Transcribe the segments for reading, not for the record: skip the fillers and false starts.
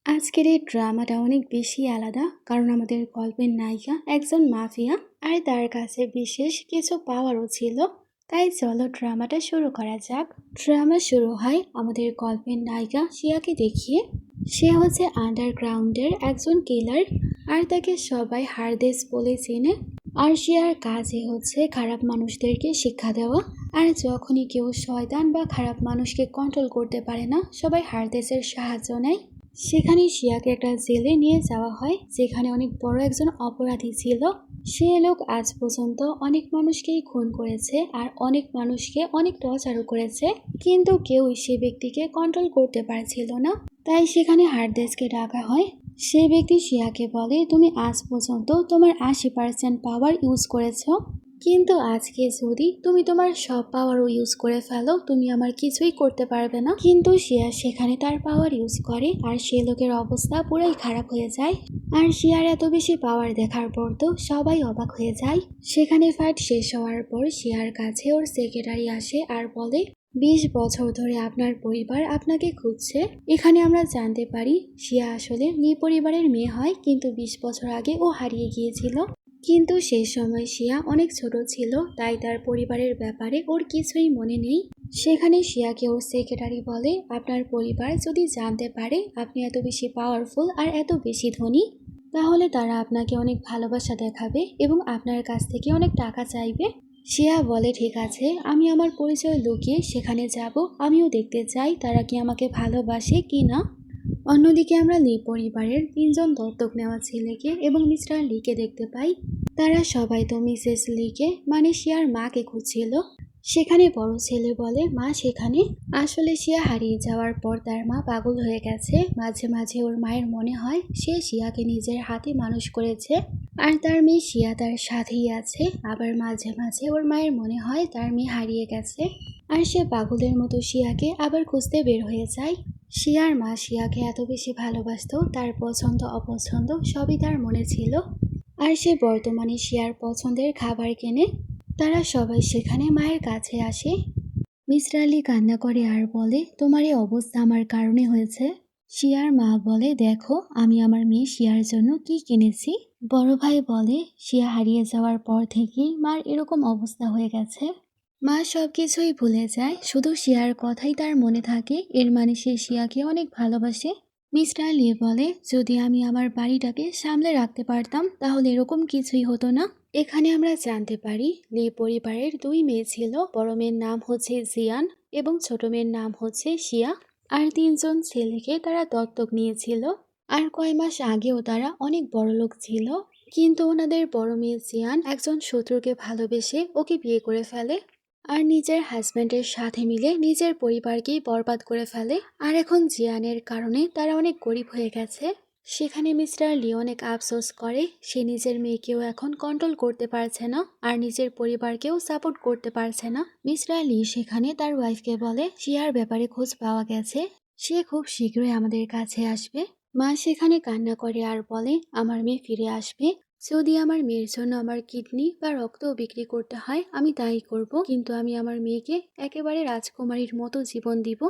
আজকের এই ড্রামাটা অনেক বেশি আলাদা, কারণ আমাদের গল্পের নায়িকা একজন মাফিয়া আর তার কাছে বিশেষ কিছু পাওয়ারও ছিল। তাই চলো ড্রামাটা শুরু করা যাক। ড্রামা শুরু হয় আমাদের গল্পের নায়িকা শিয়াকে দেখিয়ে। সে হচ্ছে আন্ডারগ্রাউন্ডের একজন কিলার, আর তাকে সবাই হারদেস বলে চেনে। আর শিয়ার কাজই হচ্ছে খারাপ মানুষদেরকে শিক্ষা দেওয়া। আর যখনই কেউ শয়তান বা খারাপ মানুষকে কন্ট্রোল করতে পারে না, সবাই হারদেসের সাহায্য নেয়। সেখানে শিয়াকে একটা জেলে নিয়ে যাওয়া হয়, যেখানে অনেক বড় একজন অপরাধী ছিল। সে লোক আজ পর্যন্ত অনেক মানুষকেই খুন করেছে আর অনেক মানুষকে অনেক টর্চারও করেছে, কিন্তু কেউই সে ব্যক্তিকে কন্ট্রোল করতে পারছিল না। তাই সেখানে হারদেসকে ডাকা হয়। সে ব্যক্তি শিয়াকে বলে, তুমি আজ পর্যন্ত তোমার 80% পাওয়ার ইউজ করেছো, কিন্তু আজকে যদি তুমি তোমার সব পাওয়ারও ইউজ করে ফেলো, তুমি আমার কিছুই করতে পারবে না। কিন্তু শিয়া সেখানে তার পাওয়ার ইউজ করে আর সে লোকের অবস্থা পুরাই খারাপ হয়ে যায়। আর শিয়ার এত বেশি পাওয়ার দেখার পর তো সবাই অবাক হয়ে যায়। সেখানে ফাইট শেষ হওয়ার পর শিয়ার কাছে ওর সেক্রেটারি আসে আর বলে, 20 বছর ধরে আপনার পরিবার আপনাকে খুঁজছে। এখানে আমরা জানতে পারি শিয়া আসলে লি পরিবারের মেয়ে হয়, কিন্তু 20 বছর আগে ও হারিয়ে গিয়েছিল। কিন্তু সেই সময় শিয়া অনেক ছোট ছিল, তাই তার পরিবারের ব্যাপারে ওর কিছুই মনে নেই। সেখানে শিয়াকে ওর সেক্রেটারি বলে, আপনার পরিবার যদি জানতে পারে আপনি এত বেশি পাওয়ারফুল আর এত বেশি ধনী, তাহলে তারা আপনাকে অনেক ভালোবাসা দেখাবে এবং আপনার কাছ থেকে অনেক টাকা চাইবে। শিয়া বলে, ঠিক আছে, আমি আমার পরিচয় লুকিয়ে সেখানে যাব, আমিও দেখতে চাই তারা কি আমাকে ভালোবাসে কি না। অন্যদিকে আমরা লি পরিবারের 3জন দত্তক নেওয়া ছেলেকে এবং মিস্টার লিকে দেখতে পাই। তারা সবাই তো মিসেস লিকে মানে শিয়ার মাকে খুঁজছিল। সেখানে বড় ছেলে বলে, মা সেখানে। আসলে শিয়া হারিয়ে যাওয়ার পর তার মা পাগল হয়ে গেছে। মাঝে মাঝে ওর মায়ের মনে হয় সে শিয়াকে নিজের হাতে মানুষ করেছে আর তার মেয়ে শিয়া তার সাথেই আছে। আবার মাঝে মাঝে ওর মায়ের মনে হয় তার মেয়ে হারিয়ে গেছে আর সে পাগলের মতো শিয়াকে আবার খুঁজতে বের হয়ে যায়। শিয়ার মা শিয়াকে এত বেশি ভালোবাসতো, তার পছন্দ অপছন্দ সবই তার মনে ছিল। আর সে বর্তমানে শিয়ার পছন্দের খাবার কেনে। তারা সবাই সেখানে মায়ের কাছে আসে। মিস্টার আলী কান্না করে আর বলে, তোমার এই অবস্থা আমার কারণে হয়েছে। শিয়ার মা বলে, দেখো আমি আমার মেয়ে শিয়ার জন্য কি কিনেছি। বড় ভাই বলে, শিয়া হারিয়ে যাওয়ার পর থেকেই মার এরকম অবস্থা হয়ে গেছে। মা সবকিছুই ভুলে যায়, শুধু শিয়ার কথাই তার মনে থাকে। এর মানে সে শিয়াকে অনেক ভালোবাসে। মিস্টার লি বলে, যদি আমি আমার বাড়িটাকে সামলে রাখতে পারতাম তাহলে এরকম কিছুই হতো না। এখানে আমরা জানতে পারি লি পরিবারের 2 মেয়ে ছিল। বড় মেয়ের নাম হচ্ছে জিয়ান এবং ছোট মেয়ের নাম হচ্ছে শিয়া। আর 3জন ছেলেকে তারা দত্তক নিয়েছিল। আর কয় মাস আগেও তারা অনেক বড়লোক ছিল, কিন্তু ওনাদের বড় মেয়ে জিয়ান একজন শত্রুকে ভালোবেসে ওকে বিয়ে করে ফেলে আর নিজের হাজব্যান্ডের সাথে মিলে নিজের পরিবারকেই বরবাদ করে ফেলে। আর এখন জিয়ানের কারণে তারা অনেক গরিব হয়ে গেছে। সেখানে মিস্টার লি অনেক আফসোস করে, সে নিজের মেয়েকেও এখন কন্ট্রোল করতে পারছে না আর নিজের পরিবারকেও সাপোর্ট করতে পারছে না। মিস্টার লি সেখানে তার ওয়াইফকে বলে, শিয়ার ব্যাপারে খোঁজ পাওয়া গেছে, সে খুব শীঘ্রই আমাদের কাছে আসবে। মা সেখানে কান্না করে আর বলে, আমার মেয়ে ফিরে আসবে। যদি আমার মেয়ের জন্য আমার কিডনি বা রক্তও বিক্রি করতে হয় আমি তাই করব, কিন্তু আমি আমার মেয়েকে একেবারে রাজকুমারীর মতো জীবন দিব।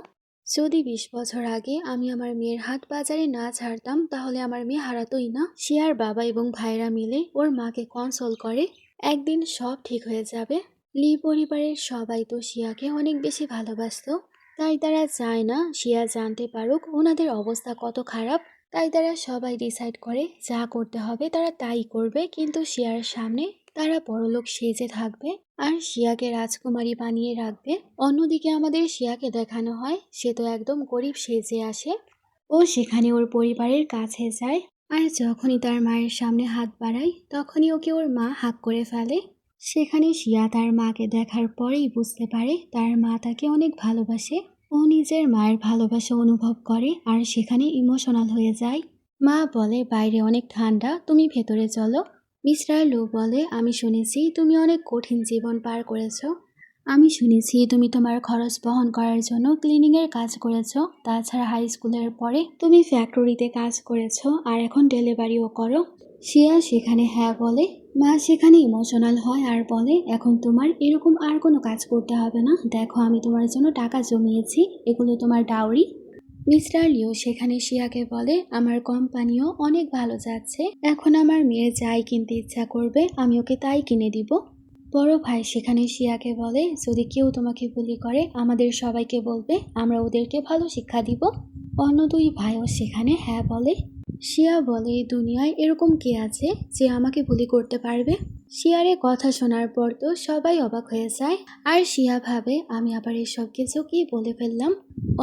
যদি 20 বছর আগে আমি আমার মেয়ের হাত বাজারে না ছাড়তাম তাহলে আমার মেয়ে হারাতোই না। শিয়ার বাবা এবং ভাইরা মিলে ওর মাকে কনসোল করে, একদিন সব ঠিক হয়ে যাবে। লি পরিবারের সবাই তো শিয়াকে অনেক বেশি ভালোবাসতো, তাই তারা চায় না শিয়া জানতে পারুক ওনাদের অবস্থা কত খারাপ। তাই তারা সবাই ডিসাইড করে যা করতে হবে তারা তাই করবে, কিন্তু শিয়ার সামনে তারা বড়লোক সেজে থাকবে আর শিয়াকে রাজকুমারী বানিয়ে রাখবে। অন্যদিকে আমাদের শিয়াকে দেখানো হয় সে তো একদম গরিব সেজে আসে। ও সেখানে ওর পরিবারের কাছে যায় আর যখনই তার মায়ের সামনে হাত বাড়ায় তখনই ওকে ওর মা হাঁক করে ফেলে। সেখানে শিয়া তার মাকে দেখার পরেই বুঝতে পারে তার মা তাকে অনেক ভালোবাসে। ও নিজের মায়ের ভালোবাসা অনুভব করে আর সেখানে ইমোশনাল হয়ে যায়। মা বলে, বাইরে অনেক ঠান্ডা, তুমি ভেতরে চলো। মিস্টার লু বলে, আমি শুনেছি তুমি অনেক কঠিন জীবন পার করেছো। আমি শুনেছি তুমি তোমার খরচ বহন করার জন্য ক্লিনিংয়ের কাজ করেছো। তাছাড়া হাই স্কুলের পরে তুমি ফ্যাক্টরিতে কাজ করেছো আর এখন ডেলিভারিও করো। শিয়া সেখানে হ্যাঁ বলে। মা সেখানে ইমোশনাল হয় আর বলে, এখন তোমার এরকম আর কোনো কাজ করতে হবে না। দেখো আমি তোমার জন্য টাকা জমিয়েছি, এগুলো তোমার ডাউরি। মিস্টার লিও সেখানে শিয়াকে বলে, আমার কোম্পানিও অনেক ভালো যাচ্ছে, এখন আমার মেয়ের যাই কিনতে ইচ্ছা করবে আমি ওকে তাই কিনে দিব। বড় ভাই সেখানে শিয়াকে বলে, যদি কেউ তোমাকে বুলি করে আমাদের সবাইকে বলবে, আমরা ওদেরকে ভালো শিক্ষা দিব। অন্য দুই ভাইও সেখানে হ্যাঁ বলে। শিয়া বলে, দুনিয়ায় এরকম কে আছে যে আমাকে বুলি করতে পারবে। শিয়ারে কথা শোনার পর তো সবাই অবাক হয়ে যায়, আর শিয়া ভাবে আমি আবার এসব কিছু কি বলে ফেললাম।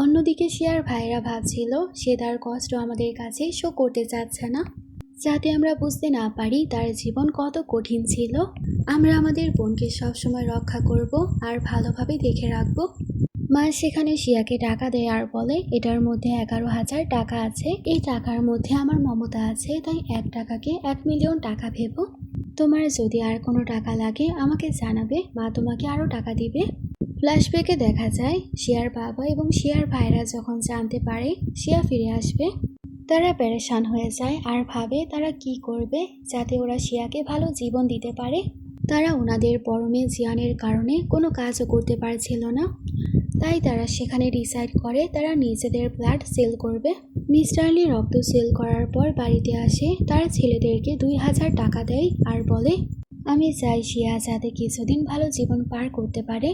অন্যদিকে শিয়ার ভাইরা ভাবছিল সে তার কষ্ট আমাদের কাছে শো করতে চাচ্ছে না, যাতে আমরা বুঝতে না পারি তার জীবন কত কঠিন ছিল। আমরা আমাদের বোনকে সবসময় রক্ষা করব আর ভালোভাবে দেখে রাখবো। মা সেখানে শিয়াকে টাকা দেয় আর বলে, এটার মধ্যে 11,000 টাকা আছে, এই টাকার মধ্যে আমার মমতা আছে, তাই 1 টাকাকে 1 মিলিয়ন টাকা ভেবো। তোমার যদি আর কোনো টাকা লাগে আমাকে জানাবে, মা তোমাকে আরো টাকা দিবে। ফ্ল্যাশব্যাকে দেখা যায় শিয়ার বাবা এবং শিয়ার ভাইরা যখন জানতে পারে শিয়া ফিরে আসবে, তারা পেরেশান হয়ে যায় আর ভাবে তারা কি করবে যাতে ওরা শিয়াকে ভালো জীবন দিতে পারে। তারা ওনাদের বড় মেয়ে জিয়ানের কারণে কোনো কাজও করতে পারছিল না, তাই তারা সেখানে ডিসাইড করে তারা নিজেদের ব্লাড সেল করবে। মিস্টার লি রক্ত সেল করার পর বাড়িতে আসে, তার ছেলেদেরকে 2,000 টাকা দেয় আর বলে, আমি চাই শিয়া যাতে কিছুদিন ভালো জীবন পার করতে পারে।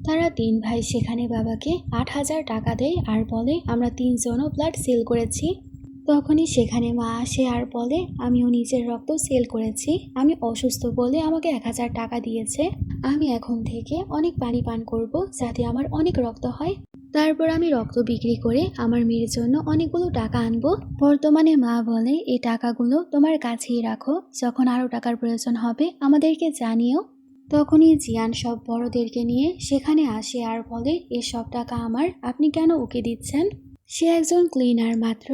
তারা 3 ভাই সেখানে বাবাকে 8,000 টাকা দেয় আর বলে, আমরা 3 জনও ব্লাড সেল করেছি। তখনই সেখানে মা আসে আর বলে, আমিও নিজের রক্ত সেল করেছি, আমি অসুস্থ বলে আমাকে 1,000 টাকা দিয়েছে, আমি এখন থেকে অনেক পানি পান করব যাতে আমার অনেক রক্ত হয়, তারপর আমি রক্ত বিক্রি করে আমার মেয়ের জন্য অনেকগুলো টাকা আনবো। বর্তমানে মা বলে, এই টাকাগুলো তোমার কাছেই রাখো, যখন আরো টাকার প্রয়োজন হবে আমাদেরকে জানিও। তখনই জিয়ান সব বড়দেরকে নিয়ে সেখানে আসে আর বলে, এসব টাকা আমার, আপনি কেন ওকে দিচ্ছেন? সে একজন ক্লিনার মাত্র।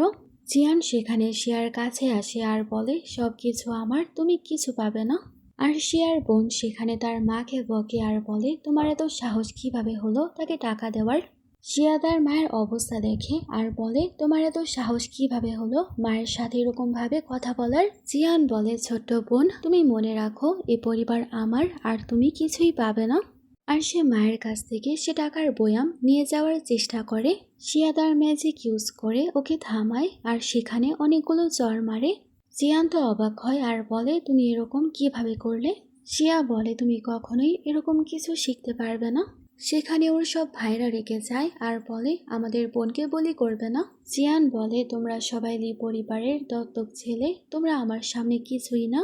জিয়ান সেখানে শিয়ার কাছে আসে আর বলে, সব কিছু আমার, তুমি কিছু পাবে না। আর শিয়ার বোন সেখানে তার মাকে বকে আর বলে, তোমার এত সাহস কিভাবে হলো তাকে টাকা দেওয়ার? শিয়া তার মায়ের অবস্থা দেখে আর বলে, তোমার এত সাহস কিভাবে হলো মায়ের সাথে এরকম ভাবে কথা বলার? জিয়ান বলে, ছোট্ট বোন তুমি মনে রাখো এ পরিবার আমার, আর তুমি কিছুই পাবে না। আর সে মায়ের কাছ থেকে সে টাকার বয়াম নিয়ে যাওয়ার চেষ্টা করে। শিয়া তার ম্যাজিক ইউজ করে ওকে থামায় আর সেখানে অনেকগুলো জ্বর মারে। জিয়ান তো অবাক হয় আর বলে, তুমি এরকম কিভাবে করলে? শিয়া বলে, তুমি কখনোই এরকম কিছু শিখতে পারবে না। সেখানে ওর সব ভাইরা রেগে যায় আর বলে, আমাদের বোনকে বলি করবে না। জিয়ান বলে, তোমরা সবাই লি পরিবারের দত্তক ছেলে, তোমরা আমার সামনে কিছুই না।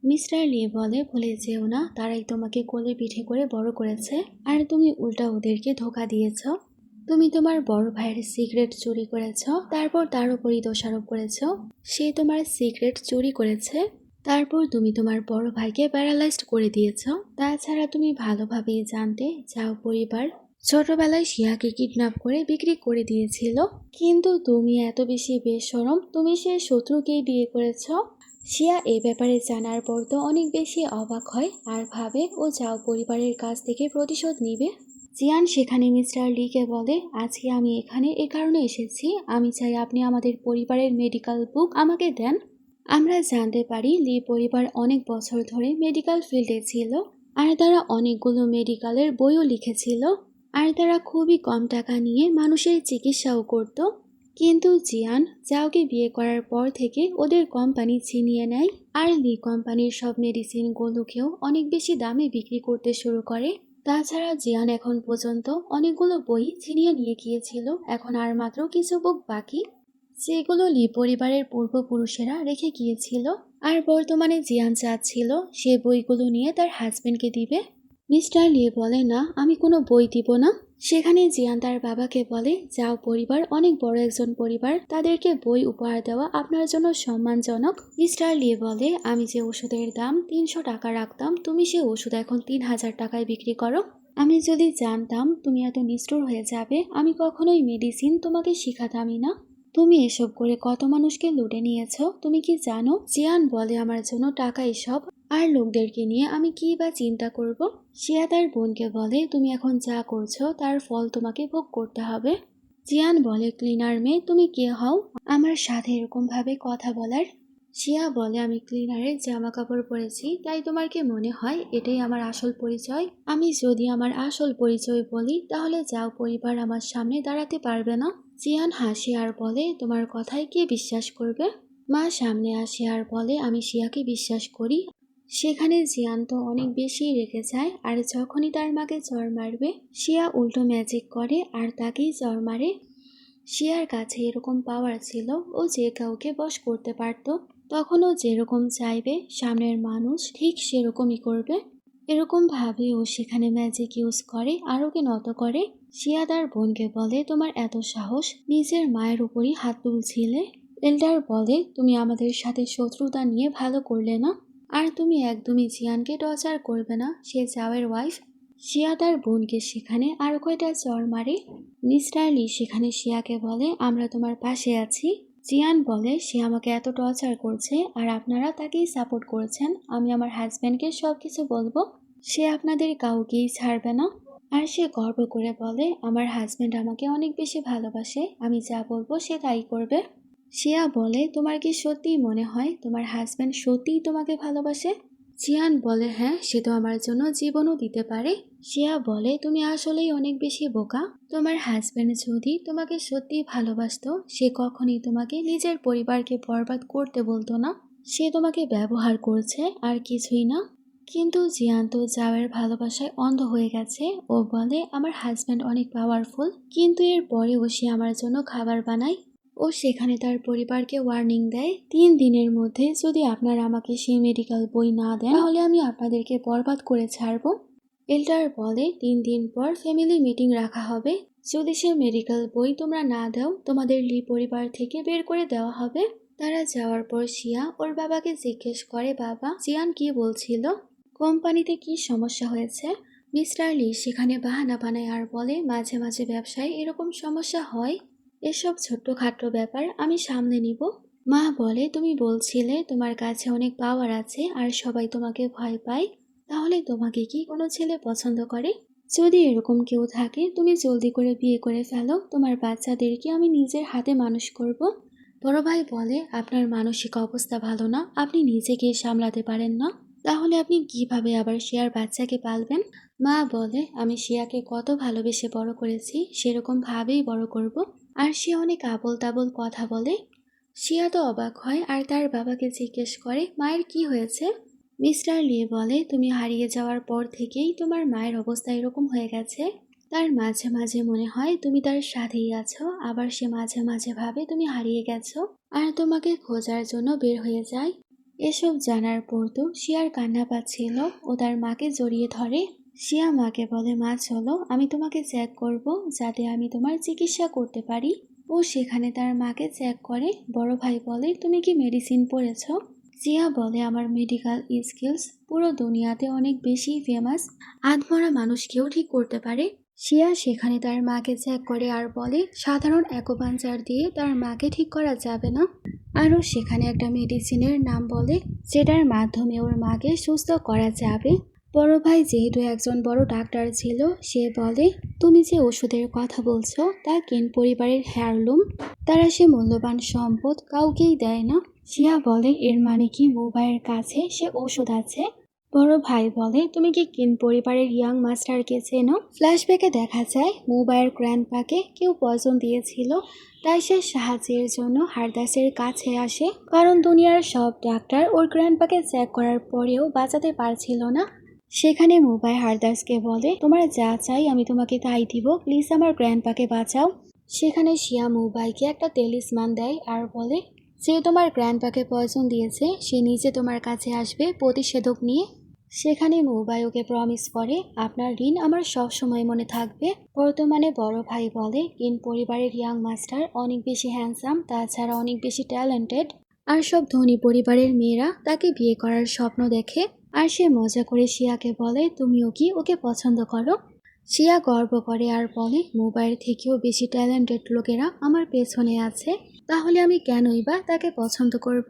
মিস্টার লি বলে, ভুলে যেও না তারাই তোমাকে কোলে পিঠে করে বড় করেছে, আর তুমি উল্টা ওদেরকে ধোকা দিয়েছ। তুমি তোমার বড় ভাইয়ের সিগারেট চুরি করেছ, তারপর তার উপরই দোষারোপ করেছ সে তোমার সিগারেট চুরি করেছে। তারপর তুমি তোমার বড় ভাইকে প্যারালাইজড করে দিয়েছ। তাছাড়া তুমি ভালোভাবেই জানতে যাও পরিবার ছোটবেলায় শিয়াকে কিডন্যাপ করে বিক্রি করে দিয়েছিল, কিন্তু তুমি এত বেশি বেশরম, তুমি সে শত্রুকেই বিয়ে করেছ। শিয়া এই ব্যাপারে জানার পর তো অনেক বেশি অবাক হয় আর ভাবে ও যাও পরিবারের কাছ থেকে প্রতিশোধ নিবে। জিয়ান সেখানে মিস্টার লিকে বলে, আজকে আমি এখানে এ কারণে এসেছি, আমি চাই আপনি আমাদের পরিবারের মেডিকেল বুক আমাকে দেন। আমরা জানতে পারি লি পরিবার অনেক বছর ধরে মেডিকেল ফিল্ডে ছিল, আর তারা অনেকগুলো মেডিকেলের বইও লিখেছিল, আর তারা খুবই কম টাকা নিয়ে মানুষের চিকিৎসাও করত। কিন্তু জিয়ান জাওকে বিয়ে করার পর থেকে ওদের কোম্পানি ছিনিয়ে নেয়, আর লি কোম্পানির সব মেডিসিনগুলোকেও অনেক বেশি দামে বিক্রি করতে শুরু করে। তাছাড়া জিয়ান এখন পর্যন্ত অনেকগুলো বই ছিনিয়ে নিয়ে গিয়েছিল, এখন আর মাত্র কিছু বুক বাকি, যেগুলো লি পরিবারের পূর্বপুরুষেরা রেখে গিয়েছিল। আর বর্তমানে জিয়ান চাচ্ছিল সে বইগুলো নিয়ে তার হাজবেন্ডকে দিবে। মিস্টার লি বলে, না আমি কোনো বই দিব না। সেখানে জিয়ান তার বাবাকে বলে, যাও পরিবার অনেক বড় একজন পরিবার, তাদেরকে বই উপহার দেওয়া আপনার জন্য সম্মানজনক। মিস্টার লি বলে, আমি যে ওষুধের দাম 300 টাকা রাখতাম, তুমি সে ওষুধ এখন 3,000 টাকায় বিক্রি করো। আমি যদি জানতাম তুমি এত নিষ্ঠুর হয়ে যাবে, আমি কখনোই মেডিসিন তোমাকে শিখাতামই না। তুমি এসব করে কত মানুষকে লুটে নিয়েছ তুমি কি জানো? জিয়ান বলে, আমার জন্য টাকা এসব, আর লোকদেরকে নিয়ে আমি কি বা চিন্তা করব। শিয়া তার বোনকে বলে, তুমি এখন যা করছো তার ফল তোমাকে ভোগ করতে হবে। জিয়ান বলে, ক্লিনার মেয়ে তুমি কে হও আমার সাথে এরকম ভাবে কথা বলার? শিয়া বলে, আমি ক্লিনারের জামা কাপড় পরেছি, তাই তোমার কি মনে হয় এটাই আমার আসল পরিচয়? আমি যদি আমার আসল পরিচয় বলি তাহলে যাও পরিবার আমার সামনে দাঁড়াতে পারবে না। জিয়ান হাসে আর বলে, তোমার কথায় কে বিশ্বাস করবে? মা সামনে আসে আর বলে, আমি শিয়াকে বিশ্বাস করি। সেখানে জিয়ান তো অনেক বেশি রেগে যায়, আর যখনই তার মাকে চড় মারবে শিয়া উল্টো ম্যাজিক করে আর তাকেই চড় মারে। শিয়ার কাছে এরকম পাওয়ার ছিল, ও যে কাউকে বশ করতে পারত। তখন ও যেরকম চাইবে সামনের মানুষ ঠিক সেরকমই করবে। এরকম ভাবে ও সেখানে ম্যাজিক ইউজ করে আর ওকে নত করে। শিয়া তার বোনকে বলে, তোমার এত সাহস, নিজের মায়ের উপরই হাত তুলছিলে। এল্ডার বলে, তুমি আমাদের সাথে শত্রুতা নিয়ে ভালো করলে না, আর তুমি একদমই জিয়ানকে টর্চার করবে না, সে জাওয়ের ওয়াইফ। শিয়া তার বোনকে সেখানে আরো কয়টা চড় মারে। মিস্টার লি সেখানে শিয়াকে বলে, আমরা তোমার পাশে আছি। জিয়ান বলে, সে আমাকে এত টর্চার করছে আর আপনারা তাকেই সাপোর্ট করছেন। আমি আমার হাজব্যান্ডকে সবকিছু বলবো, সে আপনাদের কাউকেই ছাড়বে না। আর সে গর্ব করে বলে, আমার হাজব্যান্ড আমাকে অনেক বেশি ভালোবাসে, আমি যা বলবো সে তাই করবে। শিয়া বলে, তোমার কি সত্যিই মনে হয় তোমার হাজব্যান্ড সত্যিই তোমাকে ভালোবাসে? জিয়ান বলে, হ্যাঁ, সে তো আমার জন্য জীবনও দিতে পারে। শিয়া বলে, তুমি আসলেই অনেক বেশি বোকা। তোমার হাজব্যান্ড যদি তোমাকে সত্যিই ভালোবাসতো সে কখনই তোমাকে নিজের পরিবারকে বরবাদ করতে বলতো না। সে তোমাকে ব্যবহার করছে আর কিছুই না। কিন্তু জিয়ান তো জাওয়ের ভালোবাসায় অন্ধ হয়ে গেছে। ও বলে, আমার হাজব্যান্ড অনেক পাওয়ারফুল, কিন্তু এর পরেও সে আমার জন্য খাবার বানায়। ও সেখানে তার পরিবারকে ওয়ার্নিং দেয়, 3 দিনের মধ্যে যদি আপনারা আমাকে সেই মেডিকেল বই না দেন তাহলে আমি আপনাদেরকে বরবাদ করে ছাড়ব। এল্ডার বলে, 3 দিন পর ফ্যামিলি মিটিং রাখা হবে, যদি সে মেডিকেল বই তোমরা না দাও তোমাদের লি পরিবার থেকে বের করে দেওয়া হবে। তারা যাওয়ার পর শিয়া ওর বাবাকে জিজ্ঞেস করে, বাবা, জিয়ান কি বলছিল? কোম্পানিতে কি সমস্যা হয়েছে? মিস্টার লি সেখানে বাহানা বানায় আর বলে, মাঝে মাঝে ব্যবসায় এরকম সমস্যা হয়, এসব ছোট্টখাটো ব্যাপার আমি সামলে নিব। মা বলে, তুমি বলছিলে তোমার কাছে অনেক পাওয়ার আছে আর সবাই তোমাকে ভয় পায়, তাহলে তোমাকে কি কোনো ছেলে পছন্দ করে? যদি এরকম কেউ থাকে তুমি জলদি করে বিয়ে করে ফেলো, তোমার বাচ্চাদেরকে আমি নিজের হাতে মানুষ করব। বড় ভাই বলে, আপনার মানসিক অবস্থা ভালো না, আপনি নিজেকে সামলাতে পারেন না, তাহলে আপনি কিভাবে আবার শিয়ার বাচ্চাকে পালবেন? মা বলে, আমি শিয়াকে কত ভালোবেসে বড় করেছি সেরকম ভাবেই বড় করব। আর সে অনেক আবোল তাবোল কথা বলে। শিয়া তো অবাক হয় আর তার বাবাকে জিজ্ঞেস করে, মায়ের কি হয়েছে? মিস্টার লি বলে, তুমি হারিয়ে যাওয়ার পর থেকেই তোমার মায়ের অবস্থা এরকম হয়ে গেছে। তার মাঝে মাঝে মনে হয় তুমি তার সাথেই আছো, আবার সে মাঝে মাঝে ভাবে তুমি হারিয়ে গেছো আর তোমাকে খোঁজার জন্য বের হয়ে যায়। এসব জানার পর তো শিয়ার কান্না পাচ্ছিল। ও তার মাকে জড়িয়ে ধরে। শিয়া মাকে বলে, মা চলো, আমি তোমাকে চেক করব যাতে আমি তোমার চিকিৎসা করতে পারি। ও সেখানে তার মাকে চেক করে। বড় ভাই বলে, তুমি কি মেডিসিন পড়েছ? জিয়া বলে, আমার মেডিকেল স্কিলস পুরো দুনিয়াতে অনেক বেশি ফেমাস, আধমরা মানুষকেও ঠিক করতে পারে। শিয়া সেখানে তার মাকে চেক করে আর বলে, সাধারণ অ্যাকুপাঞ্চার দিয়ে তার মাকে ঠিক করা যাবে না। আরও সেখানে একটা মেডিসিনের নাম বলে যেটার মাধ্যমে ওর মাকে সুস্থ করা যাবে। বড় ভাই যেহেতু একজন বড় ডাক্তার ছিল, সে বলে, তুমি যে ওষুধের কথা বলছো তা কিন পরিবারের হেয়ারলুম, তারা সে মূল্যবান সম্পদ কাউকেই দেয় না। শিয়া বলে, এর মানে কি মুবাইয়ের কাছে সে ওষুধ আছে? বড় ভাই বলে, তুমি কি কিন পরিবারের ইয়াং মাস্টারকে চেনো? ফ্ল্যাশব্যাকে দেখা যায় মুবাইয়ের গ্র্যান্ডপাকে কেউ পয়জন দিয়েছিল, তাই সে সাহায্যের জন্য হারদাসের কাছে আসে, কারণ দুনিয়ার সব ডাক্তার ওর গ্র্যান্ডপাকে চেক করার পরেও বাঁচাতে পারছিল না। সেখানে মুবাই হারদাসকে বলে, তোমার যা চাই আমি তোমাকে তাই দিব, প্লিজ আমার গ্র্যান্ডপাকে বাঁচাও। সেখানে শিয়া মুবাইকে একটা টেলিসমান দেয় আর বলে, যে তোমার গ্র্যান্ডপাকে পয়জন দিয়েছে সে নিজে তোমার কাছে আসবে প্রতিষেধক নিয়ে। সেখানে মুবাই ওকে প্রমিস করে, আপনার ঋণ আমার সব সময় মনে থাকবে। বর্তমানে বড় ভাই বলে, কিন পরিবারের ইয়াং মাস্টার অনেক বেশি হ্যান্ডসাম, তাছাড়া অনেক বেশি ট্যালেন্টেড, আর সব ধনী পরিবারের মেয়েরা তাকে বিয়ে করার স্বপ্ন দেখে। আর সে মজা করে শিয়াকে বলে, তুমিও কি ওকে পছন্দ করো? শিয়া গর্ব করে আর বলে, মোবাইল থেকেও বেশি ট্যালেন্টেড লোকেরা আমার পেছনে আছে, তাহলে আমি কেনই বা তাকে পছন্দ করব?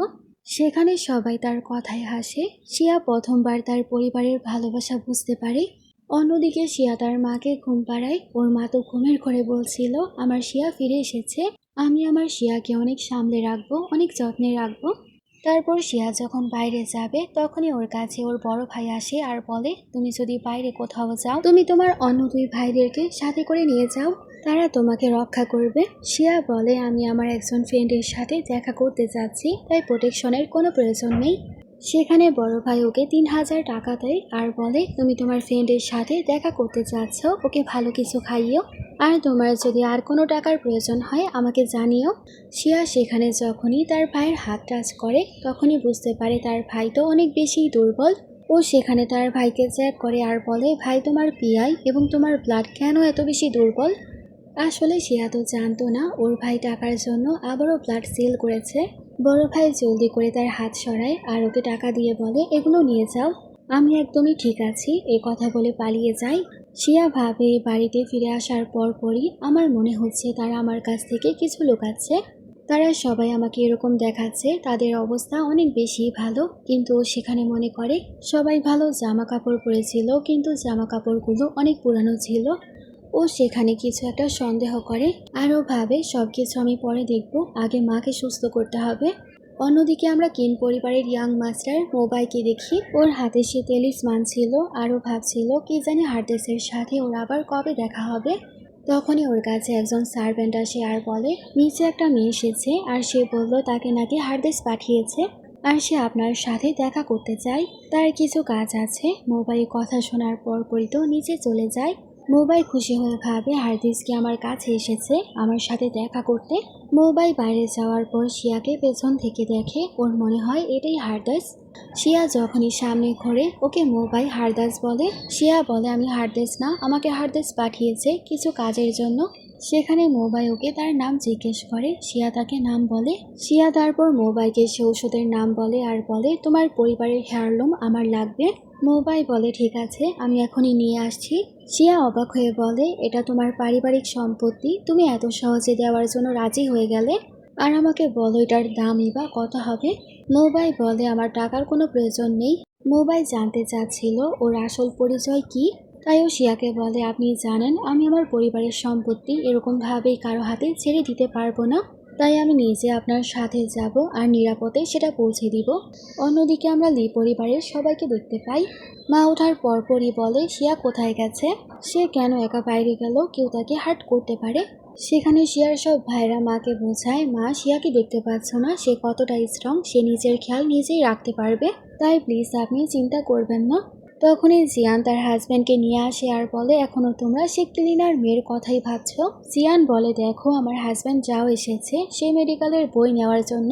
সেখানে সবাই তার কথায় হাসে। শিয়া প্রথমবার তার পরিবারের ভালোবাসা বুঝতে পারে। অন্যদিকে শিয়া তার মাকে ঘুম পাড়ায়। ওর মা তো ঘুমের ঘরে বলছিল, আমার শিয়া ফিরে এসেছে, আমি আমার শিয়াকে অনেক সামলে রাখবো, অনেক যত্নে রাখবো। তারপর শিয়া যখন বাইরে যাবে তখনই ওর কাছে ওর বড় ভাই আসে আর বলে, তুমি যদি বাইরে কোথাও যাও তুমি তোমার অন্য দুই ভাইদেরকে সাথে করে নিয়ে যাও, তারা তোমাকে রক্ষা করবে। শিয়া বলে, আমি আমার একজন ফ্রেন্ডের সাথে দেখা করতে যাচ্ছি, তাই প্রোটেকশনের কোনো প্রয়োজন নেই। সেখানে বড় ভাই ওকে 3000 টাকা দেয় আর বলে, তুমি তোমার ফ্রেন্ডের সাথে দেখা করতে যাচ্ছ, ওকে ভালো কিছু খাইও, আর তোমার যদি আর কোনো টাকার প্রয়োজন হয় আমাকে জানিও। শিয়া সেখানে যখনই তার ভাইয়ের হাত টাচ করে তখনই বুঝতে পারে তার ভাই তো অনেক বেশি দুর্বল। ও সেখানে তার ভাইকে চেক করে আর বলে, ভাই তোমার পিআই এবং তোমার ব্লাড কেন এত বেশি দুর্বল। আসলে শিয়া তো জানতো না ওর ভাই টাকার জন্য আবারও ব্লাড সেল করেছে। বড় ভাই জলদি করে তার হাত সরায় আর ওকে টাকা দিয়ে বলে, এগুলো নিয়ে যাও, আমি একদমই ঠিক আছি, এই কথা বলে পালিয়ে যায়। শিয়া ভাবে বাড়িতে ফিরে আসার পরই আমার মনে হচ্ছে তারা আমার কাছ থেকে কিছু লুকাচ্ছে। তারা সবাই আমাকে এরকম দেখাচ্ছে তাদের অবস্থা অনেক বেশি ভালো, কিন্তু ও সেখানে মনে করে সবাই ভালো জামা কাপড় পরেছিল, কিন্তু জামা কাপড়গুলো অনেক পুরানো ছিল। ও সেখানে কিছু একটা সন্দেহ করে আরও ভাবে সবকিছু আমি পরে দেখব, আগে মাকে সুস্থ করতে হবে। অন্যদিকে আমরা কিন পরিবারের ইয়াং মাস্টার মোবাইলকে দেখি, ওর হাতে সে তেলিসমান ছিল, আরও ভাবছিল কি জানি হার্দেসের সাথে ওর আবার কবে দেখা হবে। তখনই ওর কাছে একজন সার্ভেন্ট আসে আর বলে, নিচে একটা মেয়ে এসেছে আর সে বলল তাকে নাকি হার্দেস পাঠিয়েছে আর সে আপনার সাথে দেখা করতে চায়, তার কিছু কাজ আছে। মোবাইল কথা শোনার পরই তো নিচে চলে যায়। মোবাইল খুশি হয়ে ভাবে হার্দিস কি আমার কাছে এসেছে আমার সাথে দেখা করতে। মোবাইল বাইরে যাওয়ার পর শিয়াকে পেছন থেকে দেখে, ওর মনে হয় এটাই হার্দাস। শিয়া যখনই সামনে ঘোরে ওকে মোবাইল হার্দাস বলে। শিয়া বলে, আমি হার্দাস না, আমাকে হার্দাস পাঠিয়েছে কিছু কাজের জন্য। সেখানে মোবাইল ওকে তার নাম জিজ্ঞেস করে, শিয়া তাকে নাম বলে। শিয়া তারপর মোবাইলকে সে ওষুধের নাম বলে আর বলে, তোমার পরিবারের হেয়ারলুম আমার লাগবে। মোবাইল বলে, ঠিক আছে, আমি এখনই নিয়ে আসছি। শিয়া অবাক হয়ে বলে, এটা তোমার পারিবারিক সম্পত্তি, তুমি এত সহজে দেওয়ার জন্য রাজি হয়ে গেলে, আর আমাকে বলো এটার দামই বা কত হবে। মোবাইল বলে, আমার টাকার কোনো প্রয়োজন নেই। মোবাইল জানতে চাচ্ছিল ওর আসল পরিচয় কি, তাই ও শিয়াকে বলে, আপনি জানেন আমি আমার পরিবারের সম্পত্তি এরকমভাবেই কারো হাতে ছেড়ে দিতে পারবো না, তাই আমি নিজে আপনার সাথে যাব আর নিরাপদে সেটা পৌঁছে দিব। অন্যদিকে আমরা লি পরিবারের সবাইকে দেখতে পাই। মা ওঠার পরপরই বলে, শিয়া কোথায় গেছে, সে কেন একা বাইরে গেল, কেউ তাকে হার্ট করতে পারে। সেখানে শিয়ার সব ভাইরা মাকে বোঝায়, মা শিয়াকে দেখতে পাচ্ছ না, সে কতটা স্ট্রং, সে নিজের খেয়াল নিজেই রাখতে পারবে, তাই প্লিজ আপনি চিন্তা করবেন না। তখনই জিয়ান তার হাজব্যান্ডকে নিয়ে আসে আর বলে, এখনো তোমরা সে ক্লিনার মেয়ের কথাই ভাবছ। জিয়ান বলে, দেখো আমার হাজব্যান্ড যাও এসেছে সে মেডিকেলের বই নেওয়ার জন্য।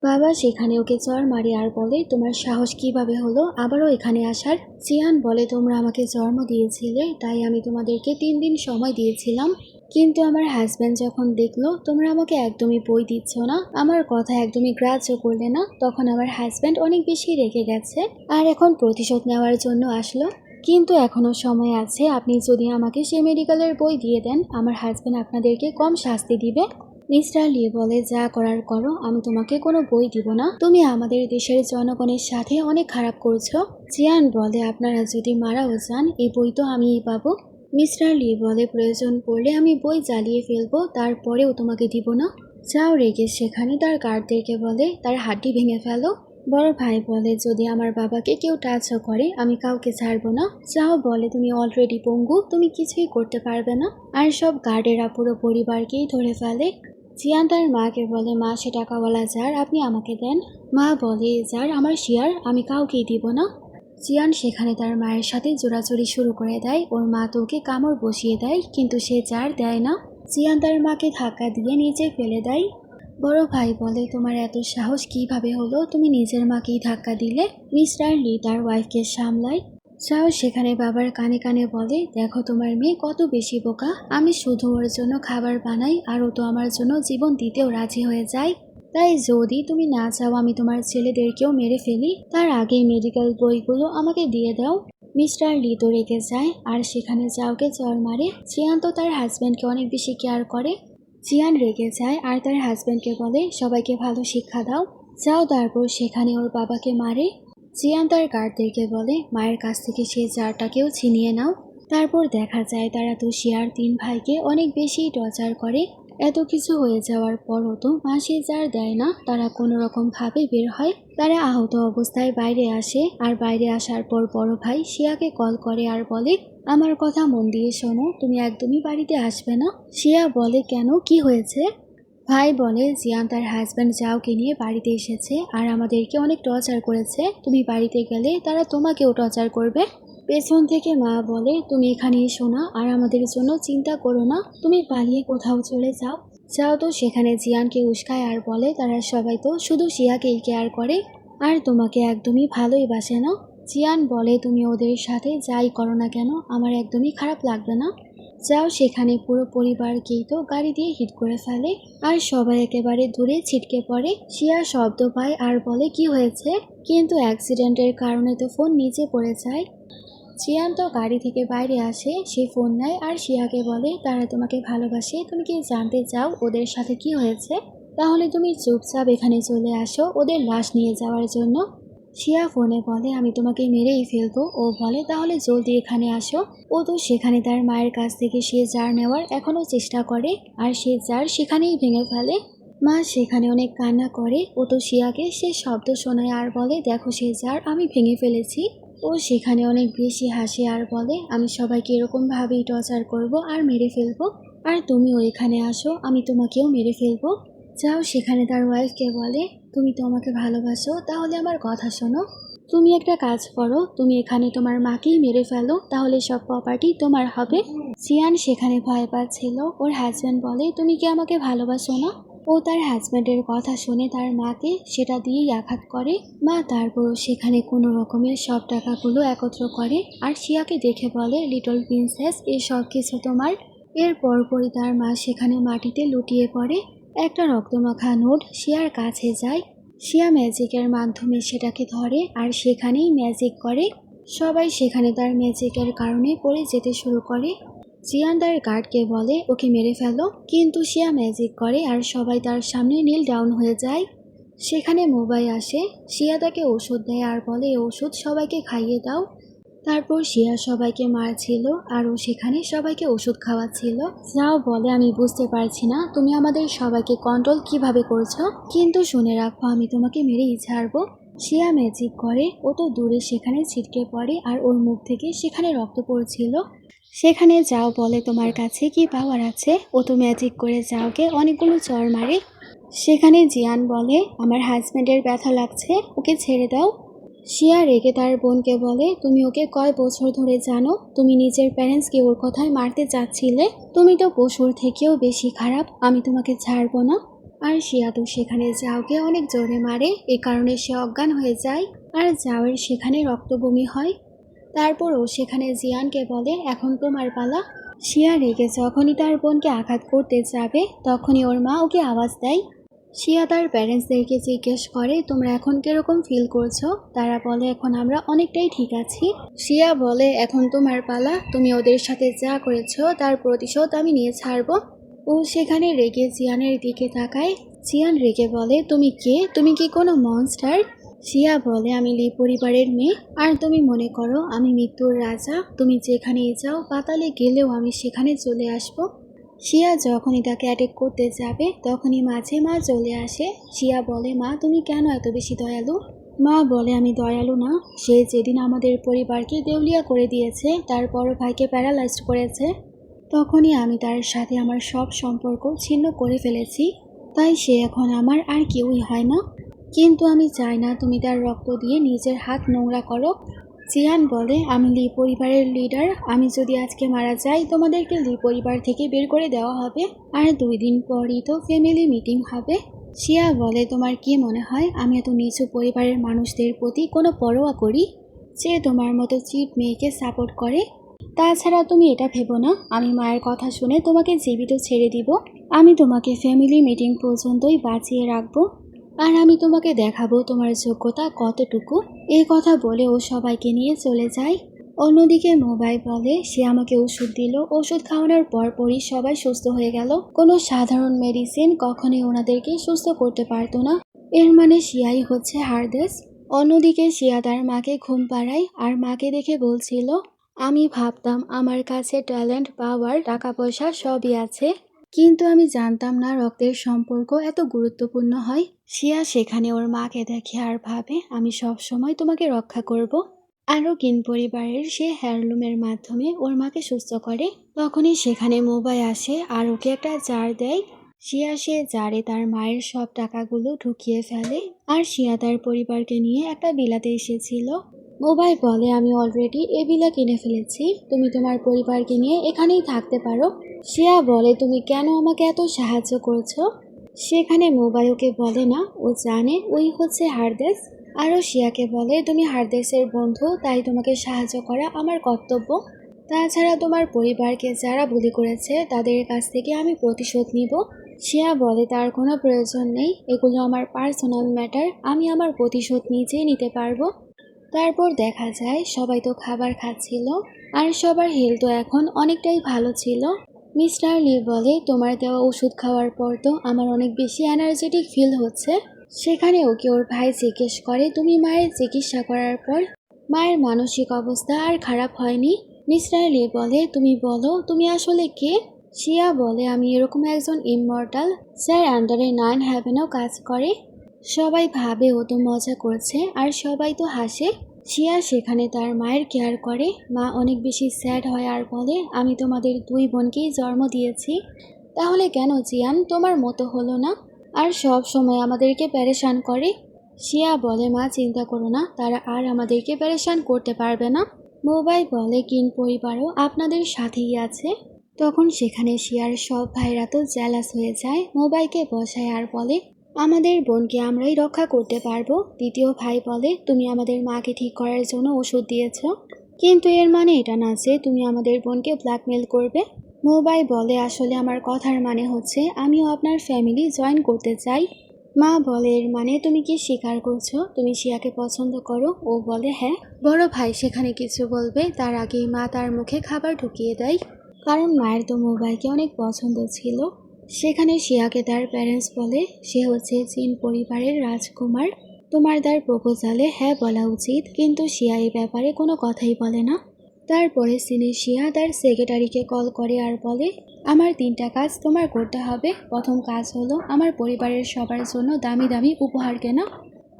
বাবা সেখানে ওকে চর মারে আর বলে, তোমার সাহস কিভাবে হলো আবারও এখানে আসার। জিয়ান বলে, তোমরা আমাকে জন্ম দিয়েছিলে তাই আমি তোমাদেরকে 3 দিন সময় দিয়েছিলাম, কিন্তু আমার হাজব্যান্ড যখন দেখলো তোমরা আমাকে একদমই বই দিচ্ছ না, আমার কথা একদমই গ্রাহ্য করলে না, তখন আমার হাজব্যান্ড অনেক বেশি রেগে গেছে আর এখন প্রতিশোধ নেওয়ার জন্য আসলো। কিন্তু এখনো সময় আছে, আপনি যদি আমাকে সে মেডিকেলের বই দিয়ে দেন আমার হাজব্যান্ড আপনাদেরকে কম শাস্তি দিবে। মিস্টার লি বলে, যা করার করো, আমি তোমাকে কোনো বই দিব না, তুমি আমাদের দেশের জনগণের সাথে অনেক খারাপ করছো। জিয়ান বলে, আপনারা যদি মারাও যান এই বই তো আমিই পাবো। মিস্টার লি বলে, প্রয়োজন পড়লে আমি বই জ্বালিয়ে ফেলবো, তারপরেও তোমাকে দিব না। যাও রেগে সেখানে তার গার্ডদেরকে বলে, তার হাড্ডি ভেঙে ফেলো। বড় ভাই বলে, যদি আমার বাবাকে কেউ টাচও করে আমি কাউকে ছাড়বো না। যাও বলে, তুমি অলরেডি পঙ্গু, তুমি কিছুই করতে পারবে না। আর সব গার্ডেরা পুরো পরিবারকেই ধরে ফেলে। জিয়ান তার মাকে বলে, মা সে টাকাওয়ালা জার আপনি আমাকে দেন। মা বলে, জার আমার শিয়ার, আমি কাউকেই দিব না। জিয়ান সেখানে তার মায়ের সাথে জোরাজুরি শুরু করে দেয়, ওর মা তো ওকে কামড় বসিয়ে দেয় কিন্তু সে জার দেয় না। জিয়ান তার মাকে ধাক্কা দিয়ে নিচে ফেলে দেয়। বড় ভাই বলে, তোমার এত সাহস কিভাবে হলো, তুমি নিজের মাকেই ধাক্কা দিলে। মিস্টার লি তার ওয়াইফকে সামলায়। যাও সেখানে বাবার কানে কানে বলে, দেখো তোমার মেয়ে কত বেশি বোকা, আমি শুধু ওর জন্য খাবার বানাই আর ও তো আমার জন্য জীবন দিতেও রাজি হয়ে যায়, তাই যদি তুমি না চাও আমি তোমার ছেলেদেরকেও মেরে ফেলি, তার আগেই মেডিকেল বইগুলো আমাকে দিয়ে দাও। মিস্টার লি তো রেগে যায় আর সেখানে যাওকে চর মারে। জিয়ান তো তার হাজব্যান্ডকে অনেক বেশি কেয়ার করে। জিয়ান রেগে যায় আর তার হাজব্যান্ডকে বলে, সবাইকে ভালো শিক্ষা দাও। যাও তারপর সেখানে ওর বাবাকে মারে। জিয়ান তার গার্ডদেরকে বলে, মায়ের কাছ থেকে সে জারটাকেও ছিনিয়ে নাও। তারপর দেখা যায় তারা তো শিয়ার 3 ভাইকে অনেক বেশি টর্চার করে। এত কিছু হয়ে যাওয়ার পরও তো মা সে জার দেয় না। তারা কোনো রকম ভাবে বের হয়। তারা আহত অবস্থায় বাইরে আসে, আর বাইরে আসার পর বড় ভাই শিয়াকে কল করে আর বলে, আমার কথা মন দিয়ে শোনো, তুমি একদমই বাড়িতে আসবে না। শিয়া বলে, কেন, কি হয়েছে? ভাই বলে, জিয়ান তার হাজব্যান্ড জাওকে নিয়ে বাড়িতে এসেছে আর আমাদেরকে অনেক টর্চার করেছে। তুমি বাড়িতে গেলে তারা তোমাকেও টর্চার করবে। পেছন থেকে মা বলে, তুমি এখানে এসো না আর আমাদের জন্য চিন্তা করো না, তুমি পালিয়ে কোথাও চলে যাও। যাও তো সেখানে জিয়ানকে উস্কায় আর বলে, তারা সবাই তো শুধু শিয়াকেই কেয়ার করে আর তোমাকে একদমই ভালোই বাসে না। জিয়ান বলে, তুমি ওদের সাথে যাই করো না কেন আমার একদমই খারাপ লাগবে না। যাও সেখানে পুরো পরিবারকেই তো গাড়ি দিয়ে হিট করে ফেলে আর সবাই একেবারে দূরে ছিটকে পড়ে। শিয়া শব্দ পায় আর বলে, কি হয়েছে? কিন্তু অ্যাক্সিডেন্টের কারণে তো ফোন নিচে পড়ে যায়। জিয়ান তো গাড়ি থেকে বাইরে আসে, সে ফোন নেয় আর শিয়াকে বলে, তারা তোমাকে ভালোবাসে, তুমি কি জানতে চাও ওদের সাথে কি হয়েছে? তাহলে তুমি চুপচাপ এখানে চলে আসো ওদের লাশ নিয়ে যাওয়ার জন্য। শিয়া ফোনে বলে, আমি তোমাকে মেরেই ফেলবো। ও বলে, তাহলে জলদি এখানে আসো। ও তো সেখানে তার মায়ের কাছ থেকে সে জার নেওয়ার এখনো চেষ্টা করে আর সে জার সেখানেই ভেঙে ফেলে। মা সেখানে অনেক কান্না করে। ও তো শিয়াকে সে শব্দ শোনায় আর বলে, দেখো সে জার আমি ভেঙে ফেলেছি। ও সেখানে অনেক বেশি হাসে আর বলে, আমি সবাইকে এরকমভাবেই টর্চার করব আর মেরে ফেলবো, আর তুমিও এখানে আসো, আমি তোমাকেও মেরে ফেলবো। যাও সেখানে তার ওয়াইফকে বলে, তুমি তো আমাকে ভালোবাসো, তাহলে আমার কথা শোনো। তুমি একটা কাজ করো, তুমি এখানে তোমার মাকেই মেরে ফেলো, তাহলে সব প্রপার্টি তোমার হবে। জিয়ান সেখানে ভয় পাচ্ছিল। ওর হাজব্যান্ড বলে, তুমি কি আমাকে ভালোবাসো না? ও তার হাজব্যান্ডের কথা শুনে তার মাকে সেটা দিয়েই আঘাত করে। মা তারপরও সেখানে কোনো রকমের সব টাকাগুলো একত্র করে আর শিয়াকে দেখে বলে, লিটল প্রিন্সেস, এই সব কিছু তোমার। এর পরপরই তার মা সেখানে মাটিতে লুটিয়ে পড়ে। একটা রক্তমাখা নোট শিয়ার কাছে যায়। শিয়া ম্যাজিকের মাধ্যমে সেটাকে ধরে আর সেখানেই ম্যাজিক করে। সবাই সেখানে তার ম্যাজিকের কারণে পড়ে যেতে শুরু করে। জিয়ান তার গার্ডকে বলে, ওকে মেরে ফেলো, কিন্তু শিয়া ম্যাজিক করে আর সবাই তার সামনে নীল ডাউন হয়ে যায়। সেখানে মোবাই আসে। শিয়া তাকে ওষুধ দেয় আর বলে, এই ওষুধ সবাইকে খাইয়ে দাও। তারপর শিয়া সবাইকে মারছিল আর ও সেখানে সবাইকে ওষুধ খাওয়াচ্ছিল। যাও বলে, আমি বুঝতে পারছি না তুমি আমাদের সবাইকে কন্ট্রোল কিভাবে করছো, কিন্তু শুনে রাখো আমি তোমাকে মেরেই ছাড়বো। শিয়া ম্যাজিক করে। ও তো দূরে সেখানে ছিটকে পড়ে আর ওর মুখ থেকে সেখানে রক্ত পড়ছিল। সেখানে যাও বলে, তোমার কাছে কি পাওয়ার আছে? ও তো ম্যাজিক করে যাওকে অনেকগুলো চড় মারে। সেখানে জিয়ান বলে, আমার হাজব্যান্ডের ব্যথা লাগছে, ওকে ছেড়ে দাও। শিয়া রেগে তার বোনকে বলে, তুমি ওকে কয় বছর ধরে জানো? তুমি নিজের প্যারেন্টসকে ওর কথায় মারতে চাচ্ছিলে। তুমি তো পশুর থেকেও বেশি খারাপ, আমি তোমাকে ছাড়বো না। আর শিয়া তো সেখানে জাওকে অনেক জোরে মারে, এ কারণে সে অজ্ঞান হয়ে যায় আর জাওয়ের সেখানে রক্তবমি হয়। তারপর ও সেখানে জিয়ানকে বলে, এখন তোমার পালা। শিয়া রেগে যখনই তার বোনকে আঘাত করতে যাবে তখনই ওর মা ওকে আওয়াজ দেয়। শিয়া তার প্যারেন্টসদেরকে জিজ্ঞেস করে, তোমরা এখন কিরকম ফিল করছো? তারা বলে, এখন আমরা অনেকটাই ঠিক আছি। শিয়া বলে, এখন তোমার পালা, তুমি ওদের সাথে যা করেছো তার প্রতিশোধ আমি নিয়ে ছাড়বো। ও সেখানে রেগে জিয়ানের দিকে তাকায়। জিয়ান রেগে বলে, তুমি কে? তুমি কি কোনো মনস্টার? শিয়া বলে, আমি লি পরিবারের মেয়ে, আর তুমি মনে করো আমি মৃত্যুর রাজা। তুমি যেখানেই যাও, পাতালে গেলেও আমি সেখানে চলে আসবো। শিয়া যখনই তাকে অ্যাটাক করতে যাবে তখনই মাঝে মা চলে আসে। শিয়া বলে, মা তুমি কেন এত বেশি দয়ালু? মা বলে, আমি দয়ালু না, সে যেদিন আমাদের পরিবারকে দেউলিয়া করে দিয়েছে, তার বড় ভাইকে প্যারালাইজড করেছে, তখনই আমি তার সাথে আমার সব সম্পর্ক ছিন্ন করে ফেলেছি। তাই সে এখন আমার আর কেউই হয় না। কিন্তু আমি চাই না তুমি তার রক্ত দিয়ে নিজের হাত নোংরা করো। জিয়ান বলে, আমি লি পরিবারের লিডার, আমি যদি আজকে মারা যাই তোমাদেরকে লি পরিবার থেকে বের করে দেওয়া হবে, আর 2 দিন পরই তো ফ্যামিলি মিটিং হবে। শিয়া বলে, তোমার কি মনে হয় আমি এত নিচু পরিবারের মানুষদের প্রতি কোনো পরোয়া করি, যে তোমার মতো চিপ মেয়েকে সাপোর্ট করে? তাছাড়া তুমি এটা ভেবো না আমি মায়ের কথা শুনে তোমাকে জীবিত ছেড়ে দিব। আমি তোমাকে ফ্যামিলি মিটিং পর্যন্তই বাঁচিয়ে রাখবো, আর আমি তোমাকে দেখাবো তোমার যোগ্যতা কতটুকু। এই কথা বলে ও সবাইকে নিয়ে চলে যায়। অন্যদিকে মোবাই বলে, সে আমাকে ওষুধ দিল, ওষুধ খাওয়ানোর পরপরই সবাই সুস্থ হয়ে গেল। কোনো সাধারণ মেডিসিন কখনোই ওনাদেরকে সুস্থ করতে পারতো না। এর মানে শিয়াই হচ্ছে হারদেস। অন্যদিকে শিয়া তার মাকে ঘুম পাড়ায় আর মাকে দেখে বলছিল, আমি ভাবতাম আমার কাছে ট্যালেন্ট, পাওয়ার, টাকা পয়সা সবই আছে, কিন্তু আমি জানতাম না রক্তের সম্পর্ক এত গুরুত্বপূর্ণ হয়। শিয়া সেখানে ওর মাকে দেখে আর ভাবে আমি সব সময় তোমাকে রক্ষা করব। আরও কিন পরিবারের সে হেয়ারলুমের মাধ্যমে ওর মাকে সুস্থ করে। তখনই সেখানে মোবাই আসে আর ওকে একটা জার দেয়। শিয়া সে জারে তার মায়ের সব টাকাগুলো ঢুকিয়ে ফেলে। আর শিয়া তার পরিবারকে নিয়ে একটা বিলাতে এসেছিল। মোবাই বলে আমি অলরেডি এ বিলা কিনে ফেলেছি, তুমি তোমার পরিবারকে নিয়ে এখানেই থাকতে পারো। শিয়া বলে তুমি কেন আমাকে এত সাহায্য করছো? সেখানে মোবাই ওকে বলে না, ও জানে ওই হচ্ছে হারদেস। আরও শিয়াকে বলে তুমি হারদেসের বন্ধু, তাই তোমাকে সাহায্য করা আমার কর্তব্য। তাছাড়া তোমার পরিবারকে যারা বুলি করেছে তাদের কাছ থেকে আমি প্রতিশোধ নিব। শিয়া বলে তার কোনো প্রয়োজন নেই, এগুলো আমার পার্সোনাল ম্যাটার, আমি আমার প্রতিশোধ নিজেই নিতে পারবো। তারপর দেখা যায় সবাই তো খাবার খাচ্ছিল আর সবার হেলথও এখন অনেকটাই ভালো ছিল। মিস্টার লি বলে তোমার দেওয়া ওষুধ খাওয়ার পর তো আমার অনেক বেশি এনার্জেটিক ফিল হচ্ছে। সেখানে ওকে ওর ভাই জিজ্ঞেস করে তুমি মায়ের চিকিৎসা করার পর মায়ের মানসিক অবস্থা আর খারাপ হয়নি? মিস্টার লি বলে তুমি বলো তুমি আসলে কে? শিয়া বলে আমি এরকম একজন ইমমর্টাল, স্যার আন্ডারে 9 হ্যাভেনও কাজ করে। সবাই ভাবে ও তো মজা করছে আর সবাই তো হাসে। শিয়া সেখানে তার মায়ের কেয়ার করে। মা অনেক বেশি স্যাড হয় আর বলে আমি তোমাদের দুই বোনকেই জন্ম দিয়েছি, তাহলে কেন জিয়ান তোমার মতো হলো না আর সব সময় আমাদেরকে প্যারেশান করে? শিয়া বলে মা চিন্তা করো না, তারা আর আমাদেরকে প্যারেশান করতে পারবে না। মোবাই বলে কিন পরিবারও আপনাদের সাথেই আছে। তখন সেখানে শিয়ার সব ভাইরা তো জেলাস হয়ে যায়। মোবাইকে বসায় আর বলে আমাদের বোনকে আমরাই রক্ষা করতে পারবো। দ্বিতীয় ভাই বলে তুমি আমাদের মাকে ঠিক করার জন্য ওষুধ দিয়েছ, কিন্তু এর মানে এটা না যে তুমি আমাদের বোনকে ব্ল্যাকমেল করবে। মোবাই বলে আসলে আমার কথার মানে হচ্ছে আমিও আপনার ফ্যামিলি জয়েন করতে চাই। মা বলে এর মানে তুমি কি স্বীকার করছো তুমি শিয়াকে পছন্দ করো? ও বলে হ্যাঁ। বড় ভাই সেখানে কিছু বলবে তার আগেই মা তার মুখে খাবার ঢুকিয়ে দেয়, কারণ মায়ের তো মোবাইকে অনেক পছন্দ ছিল। সেখানে শিয়াকে তার প্যারেন্টস বলে সে হচ্ছে চীন পরিবারের রাজকুমার, তোমার তার প্রপোজালে হ্যাঁ বলা উচিত, কিন্তু শিয়া এই ব্যাপারে কোনো কথাই বলে না। তারপরে সিনে শিয়া তার সেক্রেটারিকে কল করে আর বলে আমার 3টা কাজ তোমার করতে হবে। প্রথম কাজ হলো আমার পরিবারের সবার জন্য দামি দামি উপহার কেনা,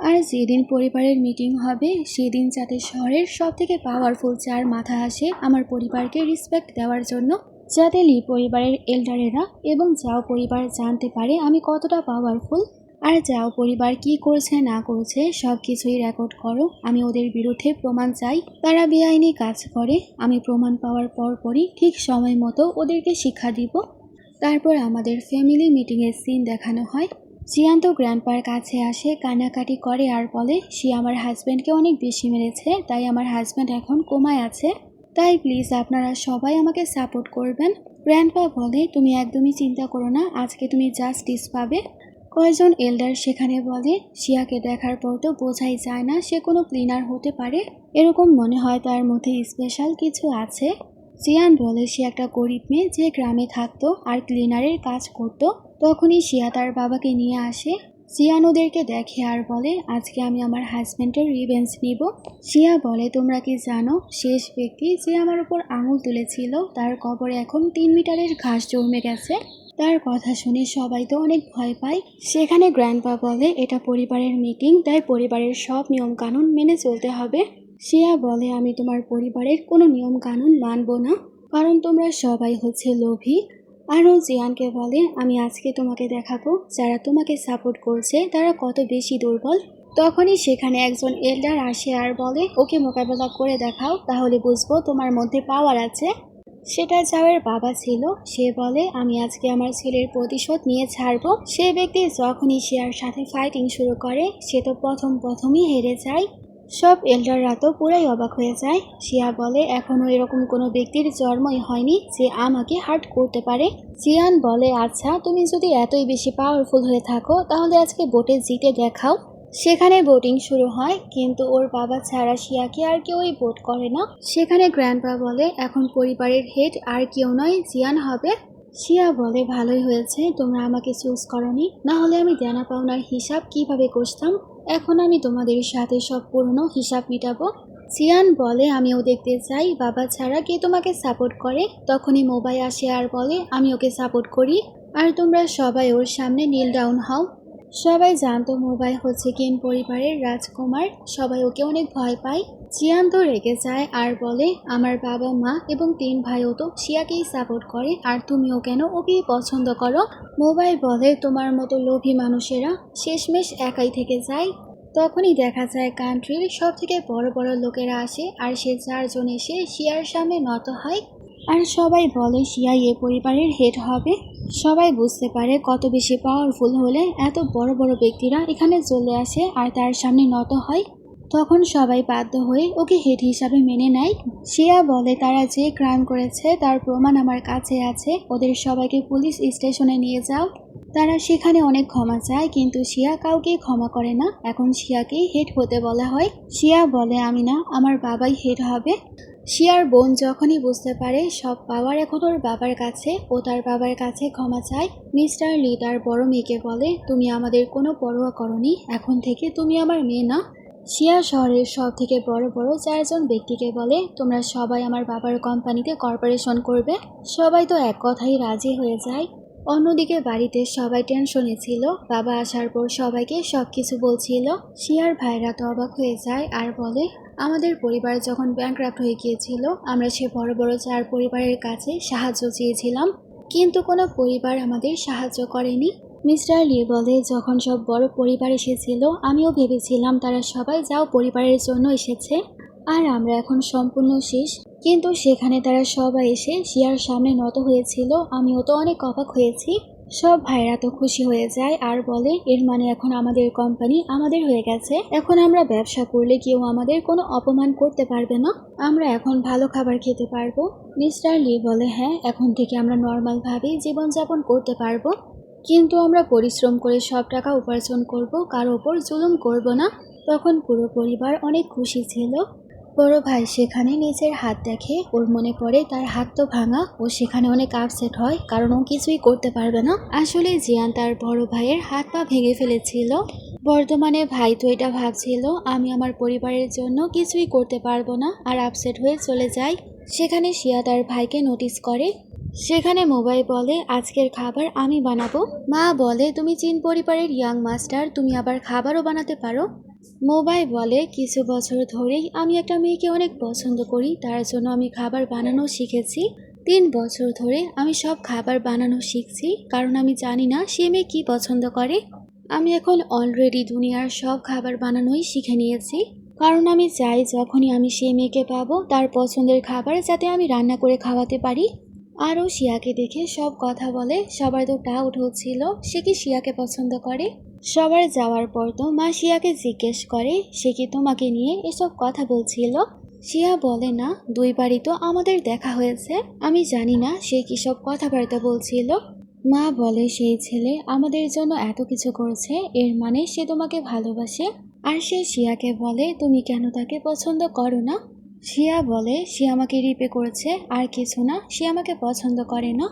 আর যেদিন পরিবারের মিটিং হবে সেদিন যাতে শহরের সব থেকে পাওয়ারফুল চার মাথা আসে আমার পরিবারকে রেসপেক্ট দেওয়ার জন্য, যাতে লি পরিবারের এল্ডারেরা এবং যাও পরিবার জানতে পারে আমি কতটা পাওয়ারফুল। আর যাও পরিবার কি করছে না করছে সব কিছুই রেকর্ড করো, আমি ওদের বিরুদ্ধে প্রমাণ চাই তারা বেআইনি কাজ করে। আমি প্রমাণ পাওয়ার পরপরই ঠিক সময় মতো ওদেরকে শিক্ষা দিব। তারপর আমাদের ফ্যামিলি মিটিংয়ের সিন দেখানো হয়। জিয়ান তো গ্র্যান্ডপার কাছে আসে, কান্নাকাটি করে আর বলে সে আমার হাজব্যান্ডকে অনেক বেশি মেরেছে, তাই আমার হাজব্যান্ড এখন কোমায় আছে, তাই প্লিজ আপনারা সবাই আমাকে সাপোর্ট করবেন। গ্র্যান্ডপা বলে তুমি একদমই চিন্তা করো না, আজকে তুমি জাস্টিস পাবে। কয়েকজন এল্ডার সেখানে বলে শিয়াকে দেখার পর তো বোঝাই যায় না সে কোনো ক্লিনার হতে পারে, এরকম মনে হয় তার মধ্যে স্পেশাল কিছু আছে। জিয়ান বলে সে একটা গরিব মেয়ে যে গ্রামে থাকতো আর ক্লিনারের কাজ করত। তখনই শিয়া তার বাবাকে নিয়ে আসে। জিয়ান ওদেরকে দেখে আর বলে আজকে আমি আমার হাজব্যান্ডের রিভেঞ্জ নিব। শিয়া বলে তোমরা কি জানো শেষ ব্যক্তি যে আমার উপর আঙুল তুলেছিল তার কবরে এখন 3 মিটারের ঘাস জমে গেছে। তার কথা শুনে সবাই তো অনেক ভয় পায়। সেখানে গ্র্যান্ডপা বলে এটা পরিবারের মিটিং, তাই পরিবারের সব নিয়ম কানুন মেনে চলতে হবে। শিয়া বলে আমি তোমার পরিবারের কোনো নিয়ম কানুন মানব না, কারণ তোমরা সবাই হচ্ছে লোভী। আরও জিয়ানকে বলে আমি আজকে তোমাকে দেখাবো যারা তোমাকে সাপোর্ট করছে তারা কত বেশি দুর্বল। তখনই সেখানে একজন এল্ডার আসে আর বলে ওকে মোকাবেলা করে দেখাও, তাহলে বুঝবো তোমার মধ্যে পাওয়ার আছে। সেটা যাওয়ের বাবা ছিল। সে বলে আমি আজকে আমার ছেলের প্রতিশোধ নিয়ে ছাড়বো। সে ব্যক্তি যখনই শিয়ার সাথে ফাইটিং শুরু করে সে তো প্রথমই হেরে যায়। সব এল্ডাররা তো পুরাই অবাক হয়ে যায়। শিয়া বলে এখনো এরকম কোনো ব্যক্তির জন্মই হয়নি যে আমাকে হার্ট করতে পারে। জিয়ান বলে আচ্ছা তুমি যদি এতই বেশি পাওয়ারফুল হয়ে থাকো তাহলে আজকে ভোটে জিতে দেখাও। সেখানে ভোটিং শুরু হয়, কিন্তু ওর বাবা ছাড়া শিয়াকে আর কেউই ভোট করে না। সেখানে গ্র্যান্ডপা বলে এখন পরিবারের হেড আর কেউ নয় জিয়ান হবে। শিয়া বলে ভালোই হয়েছে তোমরা আমাকে চুজ করনি, না হলে আমি দেনা পাওনার হিসাব কিভাবে কষতাম। এখন আমি তোমাদের সাথে সব পুরনো হিসাব মেটাবো। জিয়ান বলে আমিও দেখতে চাই বাবা ছাড়া কে তোমাকে সাপোর্ট করে। তখনই মোবাই আসে আর বলে আমি ওকে সাপোর্ট করি। আর তোমরা সবাই ওর সামনে নীল ডাউন হও। সবাই জানতো মোবাই হচ্ছে কিম পরিবারের রাজকুমার, সবাই ওকে অনেক ভয় পায়। জিয়ান তো রেগে যায় আর বলে, আমার বাবা মা এবং 3 ভাইও তো শিয়াকেই সাপোর্ট করে, আর তুমিও কেন ওকেই পছন্দ করো? মোবাই বলে, তোমার মতো লোভী মানুষেরা শেষমেশ একাই থেকে যায়। তখনই দেখা যায় কান্ট্রির সব থেকে বড় বড় লোকেরা আসে, আর সে 4 জন এসে শিয়ার সামনে নত হয়। আর সবাই বলে শিয়াই এ পরিবারের হেড হবে। সবাই বুঝতে পারে কত বেশি পাওয়ারফুল হলে এত বড় বড় ব্যক্তিরা এখানে চলে আসে আর তার সামনে নত হয়। তখন সবাই বাধ্য হয়ে ওকে হেড হিসাবে মেনে নেয়। শিয়া বলে, তারা যে ক্রাইম করেছে তার প্রমাণ আমার কাছে আছে, ওদের সবাইকে পুলিশ স্টেশনে নিয়ে যাও। তারা সেখানে অনেক ক্ষমা চায়, কিন্তু শিয়া কাউকে ক্ষমা করে না। এখন শিয়াকেই হেড হতে বলা হয়। শিয়া বলে, আমি না, আমার বাবাই হেড হবে। শিয়ার বোন যখনই বুঝতে পারে সব পাওয়ার এখন ওর বাবার কাছে, ও তার বাবার কাছে ক্ষমা চায়। মিস্টার লি তার বড় মেয়েকে বলে, তুমি আমাদের কোনো পরোয়া করনি, এখন থেকে তুমি আমার মেয়ে না। শিয়া শহরের সব থেকে বড় বড় 4 জন ব্যক্তিকে বলে, তোমরা সবাই আমার বাবার কোম্পানিতে কর্পোরেশন করবে। সবাই তো এক কথাই রাজি হয়ে যায়। অন্যদিকে বাড়িতে সবাই টেনশনে ছিল। বাবা আসার পর সবাইকে সবকিছু বলছিল। শিয়ার ভাইরা তো অবাক হয়ে যায় আর বলে, আমাদের পরিবার যখন ব্যাংক্রাফ্ট হয়ে গিয়েছিল, আমরা সে বড় বড় 4 পরিবারের কাছে সাহায্য চেয়েছিলাম, কিন্তু কোনো পরিবার আমাদের সাহায্য করেনি। মিস্টার লি বলে, যখন সব বড় পরিবার এসেছিল আমিও ভেবেছিলাম তারা সবাই যাও পরিবারের জন্য এসেছে, আর আমরা এখন সম্পূর্ণ শেষ। কিন্তু সেখানে তারা সবাই এসে শিয়ার সামনে নত হয়েছিল, আমিও তো অনেক অবাক হয়েছি। সব ভাইরা তো খুশি হয়ে যায় আর বলে, এর মানে এখন আমাদের কোম্পানি আমাদের হয়ে গেছে, এখন আমরা ব্যবসা করলে কেউ আমাদের কোনো অপমান করতে পারবে না, আমরা এখন ভালো খাবার খেতে পারবো। মিস্টার লি বলে, হ্যাঁ, এখন থেকে আমরা নর্মাল ভাবেই জীবনযাপন করতে পারবো, কিন্তু আমরা পরিশ্রম করে সব টাকা উপার্জন করব, কারো ওপর জুলুম করব না। তখন পুরো পরিবার অনেক খুশি ছিল। বড় ভাই সেখানে নিজের হাত দেখে, ওর মনে পড়ে তার হাত তো ভাঙা, ও সেখানে অনেক আপসেট হয় কারণ ও কিছুই করতে পারবে না। আসলে জিয়ান তার বড় ভাইয়ের হাত পা ভেঙে ফেলেছিল। বর্তমানে ভাই তো এটা ভাবছিল, আমি আমার পরিবারের জন্য কিছুই করতে পারবো না, আর আপসেট হয়ে চলে যায়। সেখানে শিয়া তার ভাইকে নোটিস করে। সেখানে মোবাই বলে, আজকের খাবার আমি বানাবো। মা বলে, তুমি চীন পরিবারের ইয়াং মাস্টার, তুমি আবার খাবারও বানাতে পারো। মোবাই বলে, কিছু বছর ধরেই আমি একটা মেয়েকে অনেক পছন্দ করি, তার জন্য আমি খাবার বানানো শিখেছি। 3 বছর ধরে আমি সব খাবার বানানো শিখছি, কারণ আমি জানি না সে মেয়ে কী পছন্দ করে। আমি এখন অলরেডি দুনিয়ার সব খাবার বানানোই শিখে নিয়েছি, কারণ আমি চাই যখনই আমি সেই মেয়েকে পাবো তার পছন্দের খাবার যাতে আমি রান্না করে খাওয়াতে পারি। আরও শিয়াকে দেখে সব কথা বলে। সবার তো ডাউট হচ্ছিল সে কি শিয়াকে পছন্দ করে। সবার যাওয়ার পর তো মা শিয়াকে জিজ্ঞেস করে, সে কি তোমাকে নিয়ে এসব কথা বলছিল? শিয়া বলে, না, 2 বারই তো আমাদের দেখা হয়েছে, আমি জানি না সে কি সব কথাবার্তা বলছিল। মা বলে, সেই ছেলে আমাদের জন্য এত কিছু করেছে, এর মানে সে তোমাকে ভালোবাসে। আর সে শিয়াকে বলে, তুমি কেন তাকে পছন্দ করো না? শিয়া বলে, সে আমাকে রিপে করেছে, আর কিছু না, সে আমাকে পছন্দ করে না।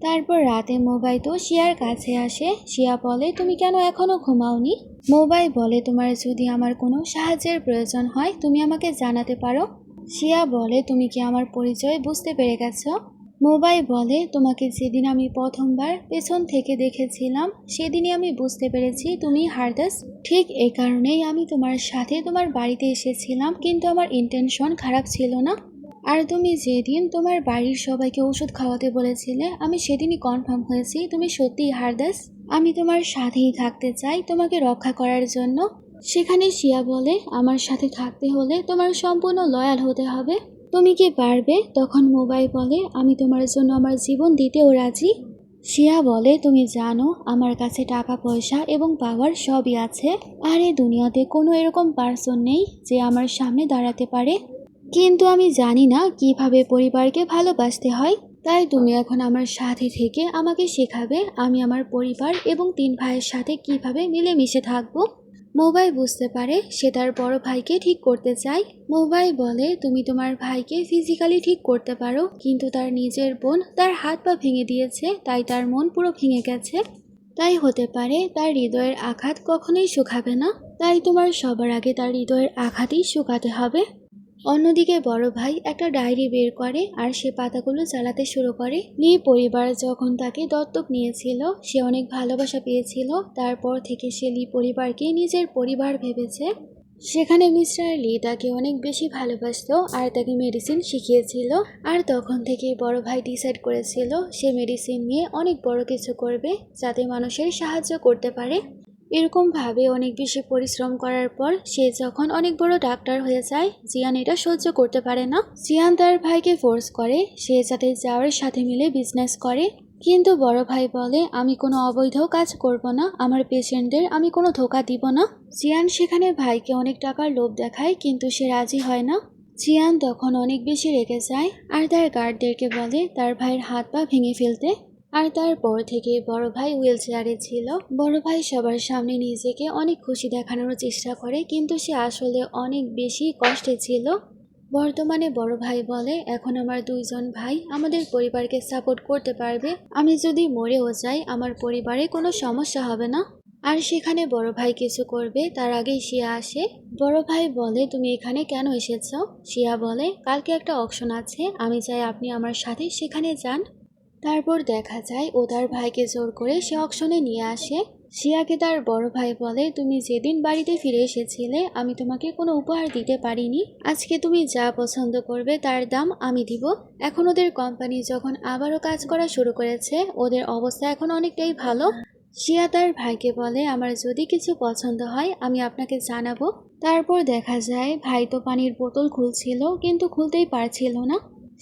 তারপর রাতে মোবাই তো শিয়ার কাছে আসে। শিয়া বলে, তুমি কেন এখনো ঘুমাওনি? মোবাই বলে, তোমার যদি আমার কোনো সাহায্যের প্রয়োজন হয় তুমি আমাকে জানাতে পারো। শিয়া বলে, তুমি কি আমার পরিচয় বুঝতে পেরে গেছো? মোবাই বলে, তোমাকে যেদিন আমি প্রথমবার পেছন থেকে দেখেছিলাম সেদিনই আমি বুঝতে পেরেছি তুমি হারদাস। ঠিক এই কারণেই আমি তোমার সাথে তোমার বাড়িতে এসেছিলাম, কিন্তু আমার ইন্টেনশন খারাপ ছিল না। আর তুমি যেদিন তোমার বাড়ির সবাইকে ওষুধ খাওয়াতে বলেছিলে আমি সেদিনই কনফার্ম হয়েছি তুমি সত্যিই হারদাস। আমি তোমার সাথেই থাকতে চাই তোমাকে রক্ষা করার জন্য। সেখানে শিয়া বলে, আমার সাথে থাকতে হলে তোমার সম্পূর্ণ লয়াল হতে হবে, তুমি কি পারবে? তখন মোবাই বলে, আমি তোমার জন্য আমার জীবন দিতেও রাজি। শিয়া বলে, তুমি জানো আমার কাছে টাকা পয়সা এবং পাওয়ার সবই আছে, আর এই দুনিয়াতে কোনো এরকম পার্সন নেই যে আমার সামনে দাঁড়াতে পারে, কিন্তু আমি জানি না কিভাবে পরিবারকে ভালোবাসতে হয়। তাই তুমি এখন আমার সাথে থেকে আমাকে শেখাবে আমি আমার পরিবার এবং 3 ভাইয়ের সাথে কিভাবে মিলেমিশে থাকবো। মোবাই বুঝতে পারে সে তার বড় ভাইকে ঠিক করতে চায়। মোবাই বলে, তুমি তোমার ভাইকে ফিজিক্যালি ঠিক করতে পারো, কিন্তু তার নিজের বোন তার হাত পা ভেঙে দিয়েছে, তাই তার মন পুরো ভেঙে গেছে। তাই হতে পারে তার হৃদয়ের আঘাত কখনোই শুকাবে না, তাই তোমার সবার আগে তার হৃদয়ের আঘাতই শুকাতে হবে। অন্যদিকে বড় ভাই একটা ডায়েরি বের করে আর সে পাতাগুলো চালাতে শুরু করে। লি পরিবার যখন তাকে দত্তক নিয়েছিল সে অনেক ভালোবাসা পেয়েছিল। তারপর থেকে সে লি পরিবারকে নিজের পরিবার ভেবেছে। সেখানে মিস্টার লি তাকে অনেক বেশি ভালোবাসতো আর তাকে মেডিসিন শিখিয়েছিল। আর তখন থেকে বড় ভাই ডিসাইড করেছিল সে মেডিসিন নিয়ে অনেক বড় কিছু করবে, যাতে মানুষের সাহায্য করতে পারে। এরকম ভাবে অনেক বেশি পরিশ্রম করার পর সে যখন অনেক বড় ডাক্তার হয়ে যায়, জিয়ান এটা সহ্য করতে পারে না। জিয়ান তার ভাইকে ফোর্স করে সে যাতে যাওয়ার সাথে মিলে বিজনেস করে, কিন্তু বড় ভাই বলে আমি কোনো অবৈধ কাজ করব না, আমার পেশেন্টদের আমি কোনো ধোকা দিব না। জিয়ান সেখানে ভাইকে অনেক টাকার লোভ দেখায়, কিন্তু সে রাজি হয় না। জিয়ান তখন অনেক বেশি রেগে যায় আর তার গার্ডদেরকে বলে তার ভাইয়ের হাত পা ভেঙে ফেলতে। আর তারপর থেকে বড় ভাই হুইল চেয়ারে ছিল। বড় ভাই সবার সামনে নিজেকে অনেক খুশি দেখানোর চেষ্টা করে, কিন্তু সে আসলে অনেক বেশি কষ্টে ছিল। বর্তমানে বড় ভাই বলে এখন আমার দুইজন ভাই আমাদের পরিবারকে সাপোর্ট করতে পারবে, আমি যদি মরেও যাই আমার পরিবারে কোনো সমস্যা হবে না। আর সেখানে বড় ভাই কিছু করবে তার আগেই শিয়া আসে। বড় ভাই বলে তুমি এখানে কেন এসেছো? শিয়া বলে কালকে একটা অকশন আছে, আমি চাই আপনি আমার সাথে সেখানে যান। তারপর দেখা যায় ও তার ভাইকে জোর করে সে অকশনে নিয়ে আসে। শিয়াকে তার বড় ভাই বলে তুমি যেদিন বাড়িতে ফিরে এসেছিলে আমি তোমাকে কোনো উপহার দিতে পারিনি, আজকে তুমি যা পছন্দ করবে তার দাম আমি দিব। এখন ওদের কোম্পানি যখন আবারও কাজ করা শুরু করেছে ওদের অবস্থা এখন অনেকটাই ভালো। শিয়া তার ভাইকে বলে আমার যদি কিছু পছন্দ হয় আমি আপনাকে জানাবো। তারপর দেখা যায় ভাই তো পানির বোতল খুলছিল কিন্তু খুলতেই পারছিল না।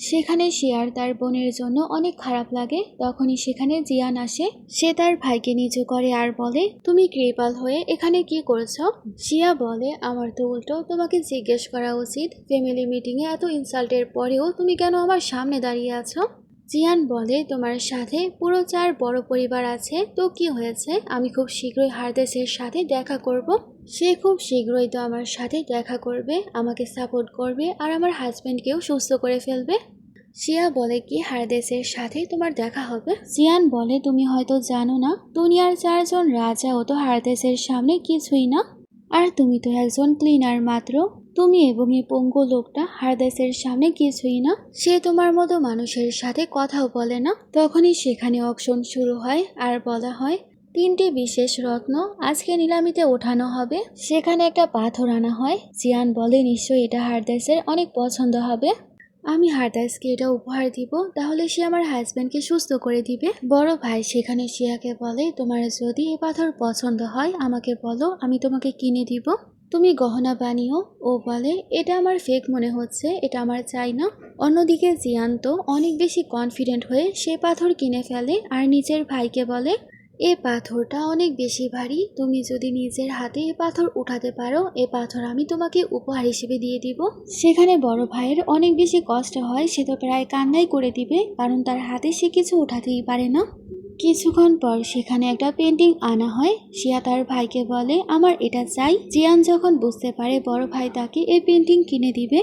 সেখানে শিয়ার তার বোনের জন্য অনেক খারাপ লাগে। তখনই সেখানে জিয়ান আসে। সে তার ভাইকে নিচু করে আর বলে তুমি কৃপাল হয়ে এখানে কি করছো? শিয়া বলে আমার তো উল্টো তোমাকে জিজ্ঞেস করা উচিত, ফ্যামিলি মিটিংয়ে এত ইনসাল্টের পরেও তুমি কেন আমার সামনে দাঁড়িয়ে আছো? জিয়ান বলে তোমার সাথে পুরো 4 বড় পরিবার আছে তো কি হয়েছে, আমি খুব শীঘ্রই হারদেসের সাথে দেখা করব। সে খুব শীঘ্রই তো আমার সাথে দেখা করবে, আমাকে সাপোর্ট করবে আর আমার হাজবেন্ডকেও সুস্থ করে ফেলবে। শিয়া বলে কি হারদেসের সাথে তোমার দেখা হবে? জিয়ান বলে তুমি হয়তো জানো না দুনিয়ার 4 জন রাজাও তো হারদেসের সামনে কিছুই না, আর তুমি তো একজন ক্লিনার মাত্র। তুমি এবং এই পঙ্গু লোকটা হারদেসের সামনে কিছুই না, সে তোমার মতো মানুষের সাথে কথাও বলে না। তখনই সেখানে অকশন শুরু হয় আর বলা হয় 3টি বিশেষ রত্ন আজকে নিলামিতে ওঠানো হবে। সেখানে একটা পাথর আনা হয়। জিয়ান বলে নিশ্চয়ই এটা হারদেসের অনেক পছন্দ হবে, আমি হারদাসকে এটা উপহার দিব, তাহলে সে আমার হাজবেন্ডকে সুস্থ করে দিবে। বড় ভাই সেখানে শিয়াকে বলে তোমার যদি এই পাথর পছন্দ হয় আমাকে বলো, আমি তোমাকে কিনে দিব, তুমি গহনা বানিও। ও বলে এটা আমার ফেক মনে হচ্ছে, এটা আমার চাই না। অন্যদিকে জিয়ান তো অনেক বেশি কনফিডেন্ট হয়ে সে পাথর কিনে ফেলে আর নিজের ভাইকে বলে এ পাথরটা অনেক বেশি ভারী, তুমি যদি নিজের হাতে এ পাথর উঠাতে পারো এ পাথর আমি তোমাকে উপহার হিসেবে দিয়ে দিব। সেখানে বড় ভাইয়ের অনেক বেশি কষ্ট হয়, সে তো প্রায় কান্নাই করে দিবে, কারণ তার হাতে সে কিছু উঠাতেই পারে না। কিছুক্ষণ পর সেখানে একটা পেন্টিং আনা হয়। শিয়া তার ভাইকে বলে আমার এটা চাই। জিয়ান যখন বুঝতে পারে বড় ভাই তাকে এই পেন্টিং কিনে দিবে,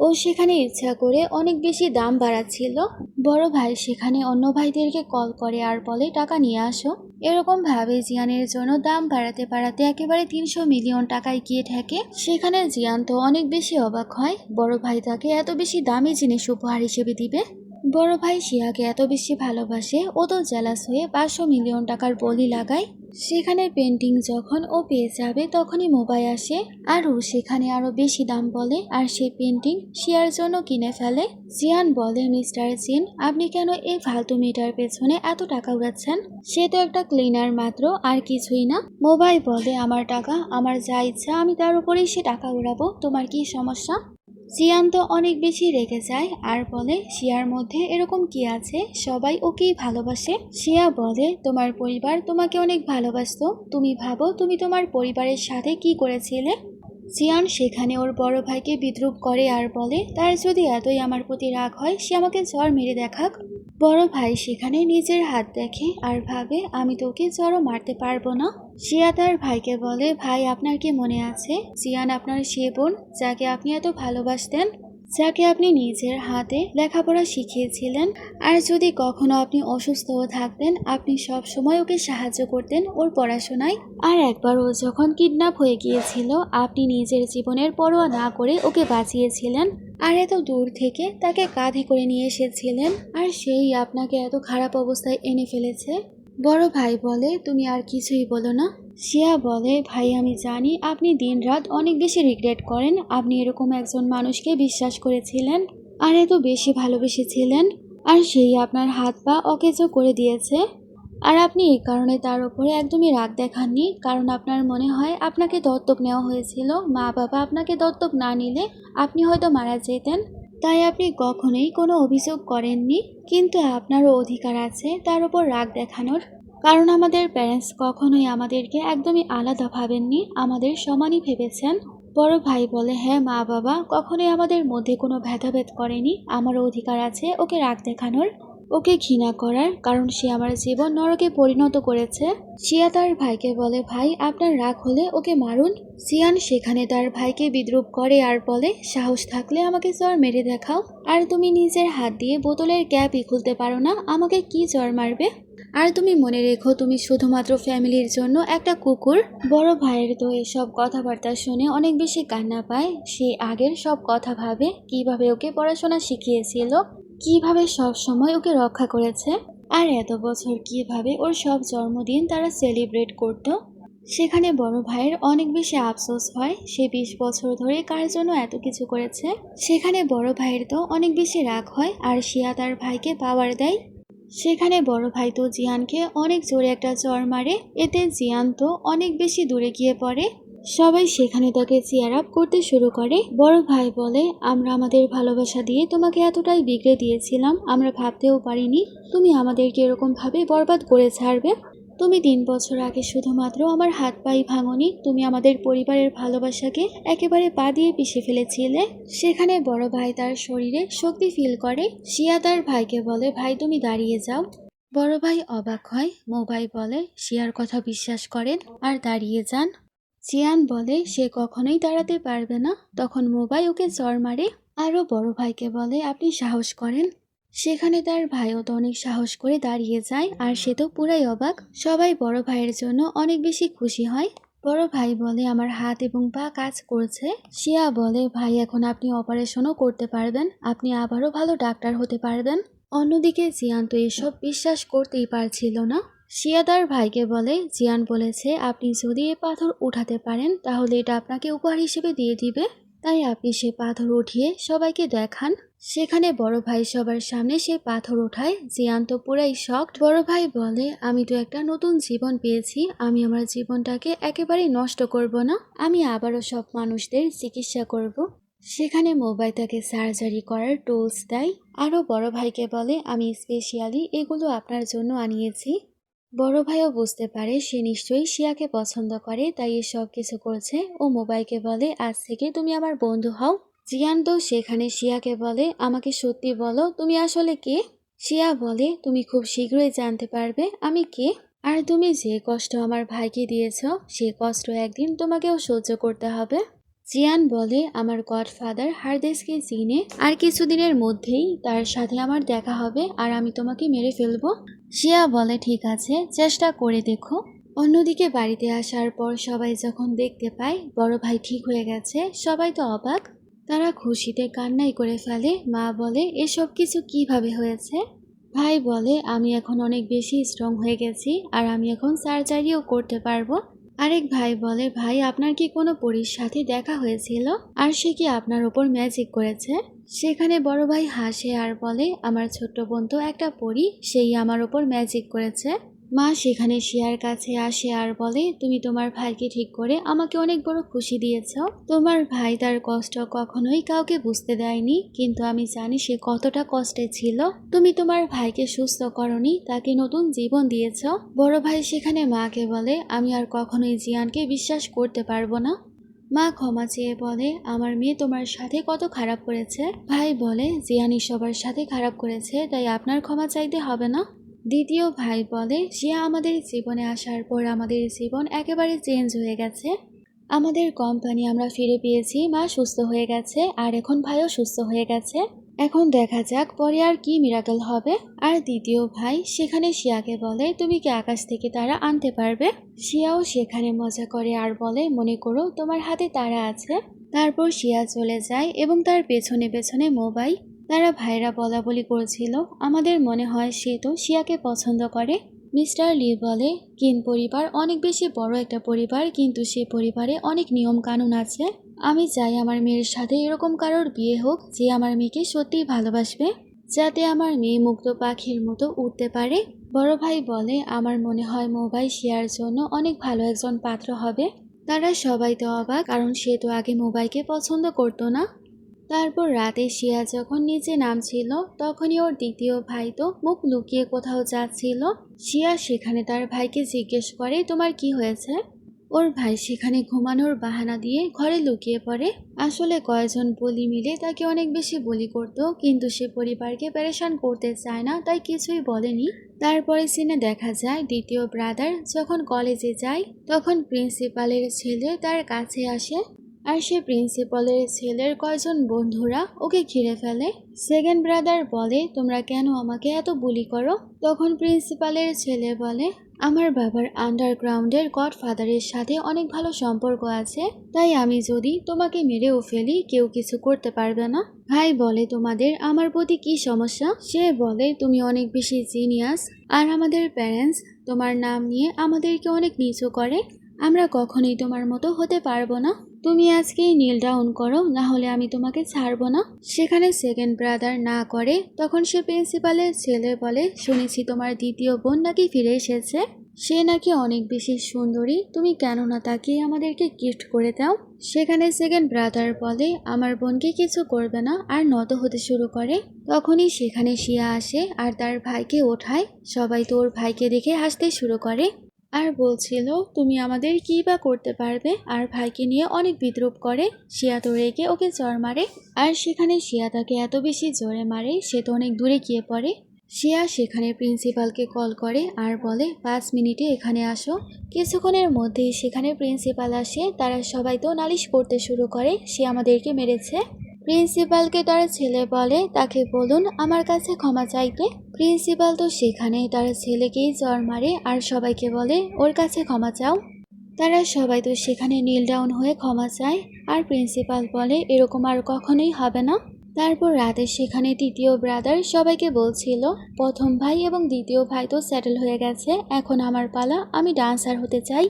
ও সেখানে ইচ্ছা করে অনেক বেশি দাম বাড়াচ্ছিল। বড় ভাই সেখানে অন্য ভাইদেরকে কল করে আর বলে টাকা নিয়ে আসো। এরকম ভাবে জিয়ানের জন্য দাম বাড়াতে বাড়াতে একেবারে 300 মিলিয়ন টাকায় গিয়ে ঠেকে। সেখানে জিয়ান তো অনেক বেশি অবাক হয়, বড় ভাই তাকে এত বেশি দামি জিনিস উপহার হিসেবে দিবে। বড় ভাই শিয়াকে এত বেশি ভালোবাসে, ও তো জেলাস হয়ে 500 মিলিয়ন টাকার বলি লাগায়। সেখানে পেন্টিং যখন ও পেয়ে যাবে তখনই মোবাইল আসে আর ও সেখানে আরো বেশি দাম বলে আর সেই পেন্টিং শিয়ার জন্য কিনে ফেলে। জিয়ান বলে মিস্টার জিন আপনি কেন এই ফালতু মেয়েটার পেছনে এত টাকা উড়াচ্ছেন, সে তো একটা ক্লিনার মাত্র আর কিছুই না। মোবাইল বলে আমার টাকা, আমার যা ইচ্ছা আমি তার উপরেই সে টাকা উড়াবো, তোমার কি সমস্যা? জিয়ান তো অনেক বেশি রেগে যায় আর বলে শিয়ার মধ্যে এরকম কি আছে, সবাই ওকেই ভালোবাসে। শিয়া বলে তোমার পরিবার তোমাকে অনেক ভালোবাসতো, তুমি ভাবো তুমি তোমার পরিবারের সাথে কি করেছিলে। জিয়ান সেখানে ওর বড় ভাইকে বিদ্রুপ করে আর বলে তার যদি এতই আমার প্রতি রাগ হয় সে আমাকে জ্বর মেরে দেখাক। বড় ভাই সেখানে নিজের হাত দেখে আর ভাবে আমি তোকে জ্বরও মারতে পারবো না। শিয়া তার ভাইকে বলে ভাই আপনার কি মনে আছে জিয়ান আপনার সে বোন যাকে আপনি এত ভালোবাসতেন? যাকে আপনি নিজের হাতে লেখাপড়া শিখিয়েছিলেন। আর যদি কখনো আপনি অসুস্থও থাকতেন, আপনি সব সময় ওকে সাহায্য করতেন ওর পড়াশোনায়। আর একবার ও যখন কিডন্যাপ হয়ে গিয়েছিল, আপনি নিজের জীবনের পরোয়া না করে ওকে বাঁচিয়েছিলেন। আর এত দূর থেকে তাকে কাঁধে করে নিয়ে এসেছিলেন, আর সেই আপনাকে এত খারাপ অবস্থায় এনে ফেলেছে। বড় ভাই বলে, তুমি আর কিছুই বলো না। শিয়া বলে, ভাই আমি জানি আপনি দিনরাত অনেক বেশি রিগ্রেট করেন। আপনি এরকম একজন মানুষকে বিশ্বাস করেছিলেন আর এত বেশি ভালোবেসেছিলেন, আর সেই আপনার হাত পা অকেজো করে দিয়েছে। আর আপনি এই কারণে তার উপরে একদমই রাগ দেখাননি, কারণ আপনার মনে হয় আপনাকে দত্তক নেওয়া হয়েছিল। মা বাবা আপনাকে দত্তক না নিলে আপনি হয়তো মারা যেতেন, তাই আপনি কখনোই কোনো অভিযোগ করেননি। কিন্তু আপনারও অধিকার আছে তার উপর রাগ দেখানোর, কারণ আমাদের প্যারেন্টস কখনোই আমাদেরকে একদমই আলাদা ভাবেননি, আমাদের সমানই ভেবেছেন। বড় ভাই বলে, হ্যাঁ মা বাবা কখনোই আমাদের মধ্যে কোনো ভেদাভেদ করেনি। আমারও অধিকার আছে ওকে রাগ দেখানোর, ওকে ঘৃণা করার, কারণ সে আমার জীবন নরকে পরিণত করেছে। শিয়া তার ভাইকে বলে, ভাই আপনার রাগ হলে ওকে মারুন। সিয়ান সেখানে তার ভাইকে বিদ্রূপ করে আর বলে, সাহস থাকলে আমাকে চর মেরে দেখাও। আর তুমি নিজের হাত দিয়ে বোতলের ক্যাপই খুলতে পারো না, আমাকে কি চর মারবে? আর তুমি মনে রেখো, তুমি শুধুমাত্র ফ্যামিলির জন্য একটা কুকুর। বড় ভাইয়ের তো এসব কথাবার্তা শুনে অনেক বেশি কান্না পায়। সে আগের সব কথা ভাবে, কিভাবে ওকে পড়াশোনা শিখিয়েছিল, কিভাবে সব সময় ওকে রক্ষা করেছে, আর এত বছর কিভাবে ওর সব জন্মদিন তারা সেলিব্রেট করত। সেখানে বড় ভাইয়ের অনেক বেশি আফসোস হয়, সে 20 বছর ধরে কার জন্য এত কিছু করেছে। সেখানে বড় ভাইয়ের তো অনেক বেশি রাগ হয়, আর শিয়া তার ভাইকে পাওয়ার দেয়। সেখানে বড় ভাই তো জিয়ানকে অনেক জোরে একটা চড় মারে, এতে জিয়ান তো অনেক বেশি দূরে গিয়ে পড়ে। সবাই সেখানে তাকে চিয়ার আপ করতে শুরু করে। বড় ভাই বলে, আমরা আমাদের ভালোবাসা দিয়ে তোমাকে এতটাই বিগড়ে দিয়েছিলাম, আমরা ভাবতেও পারিনি তুমি আমাদেরকে এরকম ভাবে বরবাদ করে ছাড়বে। তুমি 3 বছর আগে শুধুমাত্র আমার হাত পাই ভাঙনি, তুমি আমাদের পরিবারের ভালোবাসাকে একেবারে পা দিয়ে পিষে ফেলেছিলে। সেখানে বড় ভাই তার শরীরে শক্তি ফিল করে। শিয়া তার ভাইকে বলে, ভাই তুমি দাঁড়িয়ে যাও। বড় ভাই অবাক হয়। মোবাই বলে, শিয়ার কথা বিশ্বাস করেন আর দাঁড়িয়ে যান। জিয়ান বলে, সে কখনোই দাঁড়াতে পারবে না। তখন মোবাই ওকে চড় মারে। আরও বড় ভাইকে বলে, আপনি সাহস করেন। সেখানে তার ভাইও তো অনেক সাহস করে দাঁড়িয়ে যায়, আর সে তো পুরাই অবাক। সবাই বড় ভাইয়ের জন্য অনেক বেশি খুশি হয়। বড় ভাই বলে, আমার হাত এবং পা কাজ করছে। শিয়া বলে, ভাই এখন আপনি অপারেশনও করতে পারবেন, আপনি আবারও ভালো ডাক্তার হতে পারবেন। অন্যদিকে জিয়ান তো এসব বিশ্বাস করতেই পারছিল না। শিয়া তার ভাইকে বলে, জিয়ান বলেছে আপনি যদি এ পাথর উঠাতে পারেন তাহলে এটা আপনাকে উপহার হিসেবে দিয়ে দিবে, তাই আপনি সে পাথর উঠিয়ে সবাইকে দেখান। সেখানে বড় ভাই সবার সামনে সে পাথর ওঠায়। জিয়ান তো পুরাই শকড। বড় ভাই বলে, আমি তো একটা নতুন জীবন পেয়েছি, আমি আমার জীবনটাকে একেবারেই নষ্ট করব না, আমি আবারও সব মানুষদের চিকিৎসা করব। সেখানে মোবাই তাকে সার্জারি করার টুলস দেয়। আরও বড় ভাইকে বলে, আমি স্পেশালি এগুলো আপনার জন্য আনিয়েছি। বড় ভাইও বুঝতে পারে সে নিশ্চয়ই শিয়াকে পছন্দ করে, তাই এসব কিছু করছে। ও মোবাইকে বলে, আজ থেকে তুমি আমার বন্ধু হও। জিয়ান তো সেখানে শিয়াকে বলে, আমাকে সত্যি বলো তুমি আসলে কে? শিয়া বলে, তুমি খুব শীঘ্রই জানতে পারবে আমি কে। আর তুমি যে কষ্ট আমার ভাইকে দিয়েছ, সে কষ্ট একদিন তোমাকেও সহ্য করতে হবে। জিয়ান বলে, আমার গডফাদার হারদেসকে চিনে, আর কিছুদিনের মধ্যেই তার সাথে আমার দেখা হবে, আর আমি তোমাকে মেরে ফেলবো। শিয়া বলে, ঠিক আছে, চেষ্টা করে দেখো। অন্যদিকে বাড়িতে আসার পর সবাই যখন দেখতে পায় বড় ভাই ঠিক হয়ে গেছে, সবাই তো অবাক। তারা খুশিতে কান্নাই করে ফেলে। মা বলে, এসব কিছু কিভাবে হয়েছে? ভাই বলে, আমি এখন অনেক বেশি স্ট্রং হয়ে গেছি, আর আমি এখন সার্জারিও করতে পারবো। আরেক ভাই বলে, ভাই আপনার কি কোনো পরীর সাথে দেখা হয়েছিল, আর সে কি আপনার ওপর ম্যাজিক করেছে? সেখানে বড় ভাই হাসে আর বলে, আমার ছোট্ট বোন তো একটা পরী, সেই আমার ওপর ম্যাজিক করেছে। মা সেখানে শিয়ার কাছে আসে আর বলে, তুমি তোমার ভাইকে ঠিক করে আমাকে অনেক বড় খুশি দিয়েছ। তোমার ভাই তার কষ্ট কখনোই কাউকে বুঝতে দেয়নি, কিন্তু আমি জানি সে কতটা কষ্টে ছিল। তুমি তোমার ভাইকে সুস্থ করনি, তাকে নতুন জীবন দিয়েছ। বড় ভাই সেখানে মাকে বলে, আমি আর কখনোই জিয়ানকে বিশ্বাস করতে পারবো না। মা ক্ষমা চেয়ে বলে, আমার মেয়ে তোমার সাথে কত খারাপ করেছে। ভাই বলে, জিয়ানি সবার সাথে খারাপ করেছে, তাই আপনার ক্ষমা চাইতে হবে না। দ্বিতীয় ভাই বলে, জিয়া আমাদের জীবনে আসার পর আমাদের জীবন একেবারে চেঞ্জ হয়ে গেছে। আমাদের কোম্পানি আমরা ফিরে পেয়েছি, মা সুস্থ হয়ে গেছে আর এখন ভাইও সুস্থ হয়ে গেছে। এখন দেখা যাক পরে আর কি মিরাকল হবে। আর দ্বিতীয় ভাই সেখানে শিয়াকে বলে, তুমি কি আকাশ থেকে তারা আনতে পারবে? শিয়াও সেখানে মজা করে আর বলে, মনে করো তোমার হাতে তারা আছে। তারপর শিয়া চলে যায় এবং তার পেছনে পেছনে মোবাইল। তারা ভাইরা বলা বলি করছিল, আমাদের মনে হয় সে তো শিয়াকে পছন্দ করে। মিস্টার লি বলে, কিন পরিবার অনেক বেশি বড় একটা পরিবার, কিন্তু সে পরিবারে অনেক নিয়ম কানুন আছে। আমি চাই আমার মেয়ের সাথে এরকম কারোর বিয়ে হোক যে আমার মেয়েকে সত্যিই ভালোবাসবে, যাতে আমার মেয়ে মুক্ত পাখির মতো উড়তে পারে। বড় ভাই বলে, আমার মনে হয় মোবাইল শিয়ার জন্য অনেক ভালো একজন পাত্র হবে। তারা সবাই তো অবাক, কারণ সে তো আগে মোবাইলকে পছন্দ করতো না। তারপর রাতে শিয়া যখন নিচে নামছিল, তখনই ওর দ্বিতীয় ভাই তো মুখ লুকিয়ে কোথাও যাচ্ছিল। শিয়া সেখানে তার ভাইকে জিজ্ঞেস করে, তোমার কি হয়েছে? ওর ভাই সেখানে ঘুমানোর বাহানা দিয়ে ঘরে লুকিয়ে পড়ে। আসলে কয়েকজন বলি মিলে তাকে অনেক বেশি বলি করত, কিন্তু সে পরিবারকে পেরেশান করতে চায় না, তাই কিছুই বলেনি। তারপরে সিনে দেখা যায় দ্বিতীয় ব্রাদার যখন কলেজে যায়, তখন প্রিন্সিপালের ছেলে তার কাছে আসে। আর সে প্রিন্সিপালের ছেলের কয়েকজন বন্ধুরা ওকে ঘিরে ফেলে। সেকেন্ড ব্রাদার বলে, তোমরা কেন আমাকে এত বুলি করো? তখন প্রিন্সিপালের ছেলে বলে, আমার বাবার আন্ডারগ্রাউন্ডের গডফাদারের সাথে অনেক ভালো সম্পর্ক আছে, তাই আমি যদি তোমাকে মেরেও ফেলি কেউ কিছু করতে পারবে না। ভাই বলে, তোমাদের আমার প্রতি কি সমস্যা? সে বলে, তুমি অনেক বেশি জিনিয়াস, আর আমাদের প্যারেন্টস তোমার নাম নিয়ে আমাদেরকে অনেক নিচু করে। আমরা কখনোই তোমার মতো হতে পারবো না। তুমি আজকেই নীল ডাউন করো, না হলে আমি তোমাকে ছাড়বো না। সেখানে সেকেন্ড ব্রাদার না করে। তখন সে প্রিন্সিপালের ছেলে বলে, শুনেছি তোমার দ্বিতীয় বোন নাকি ফিরে এসেছে। সে নাকি অনেক বেশি সুন্দরী, তুমি কেন না তাকে আমাদেরকে গিফট করে দাও। সেখানে সেকেন্ড ব্রাদার বলে, আমার বোনকে কিছু করবে না, আর নত হতে শুরু করে। তখনই সেখানে শিয়া আসে আর তার ভাইকে ওঠায়। সবাই তো ওর ভাইকে দেখে হাসতে শুরু করে আর বলছিল, তুমি আমাদের কি বা করতে পারবে। আর ভাইকে নিয়ে অনেক বিদ্রুপ করে। শিয়া তো রেগে ওকে চড় মারে, আর সেখানে শিয়া তাকে এত বেশি জোরে মারে সে তো অনেক দূরে গিয়ে পড়ে। শিয়া সেখানে প্রিন্সিপালকে কল করে আর বলে, 5 মিনিটে এখানে আসো। কিছুক্ষণের মধ্যেই সেখানে প্রিন্সিপাল আসে। তারা সবাই তো নালিশ করতে শুরু করে, সে আমাদেরকে মেরেছে। প্রিন্সিপালকে তার ছেলে বলে, তাকে বলুন আমার কাছে ক্ষমা চাইতে। প্রিন্সিপাল তো সেখানে তার ছেলেকেই চড় মারে আর সবাইকে বলে, ওর কাছে ক্ষমা চাও। তারা সবাই তো সেখানে নীল ডাউন হয়ে ক্ষমা চায়। আর প্রিন্সিপাল বলে, এরকম আর কখনোই হবে না। তারপর রাতে সেখানে তৃতীয় ব্রাদার সবাইকে বলছিল, প্রথম ভাই এবং দ্বিতীয় ভাই তো সেটেল হয়ে গেছে, এখন আমার পালা, আমি ডান্সার হতে চাই।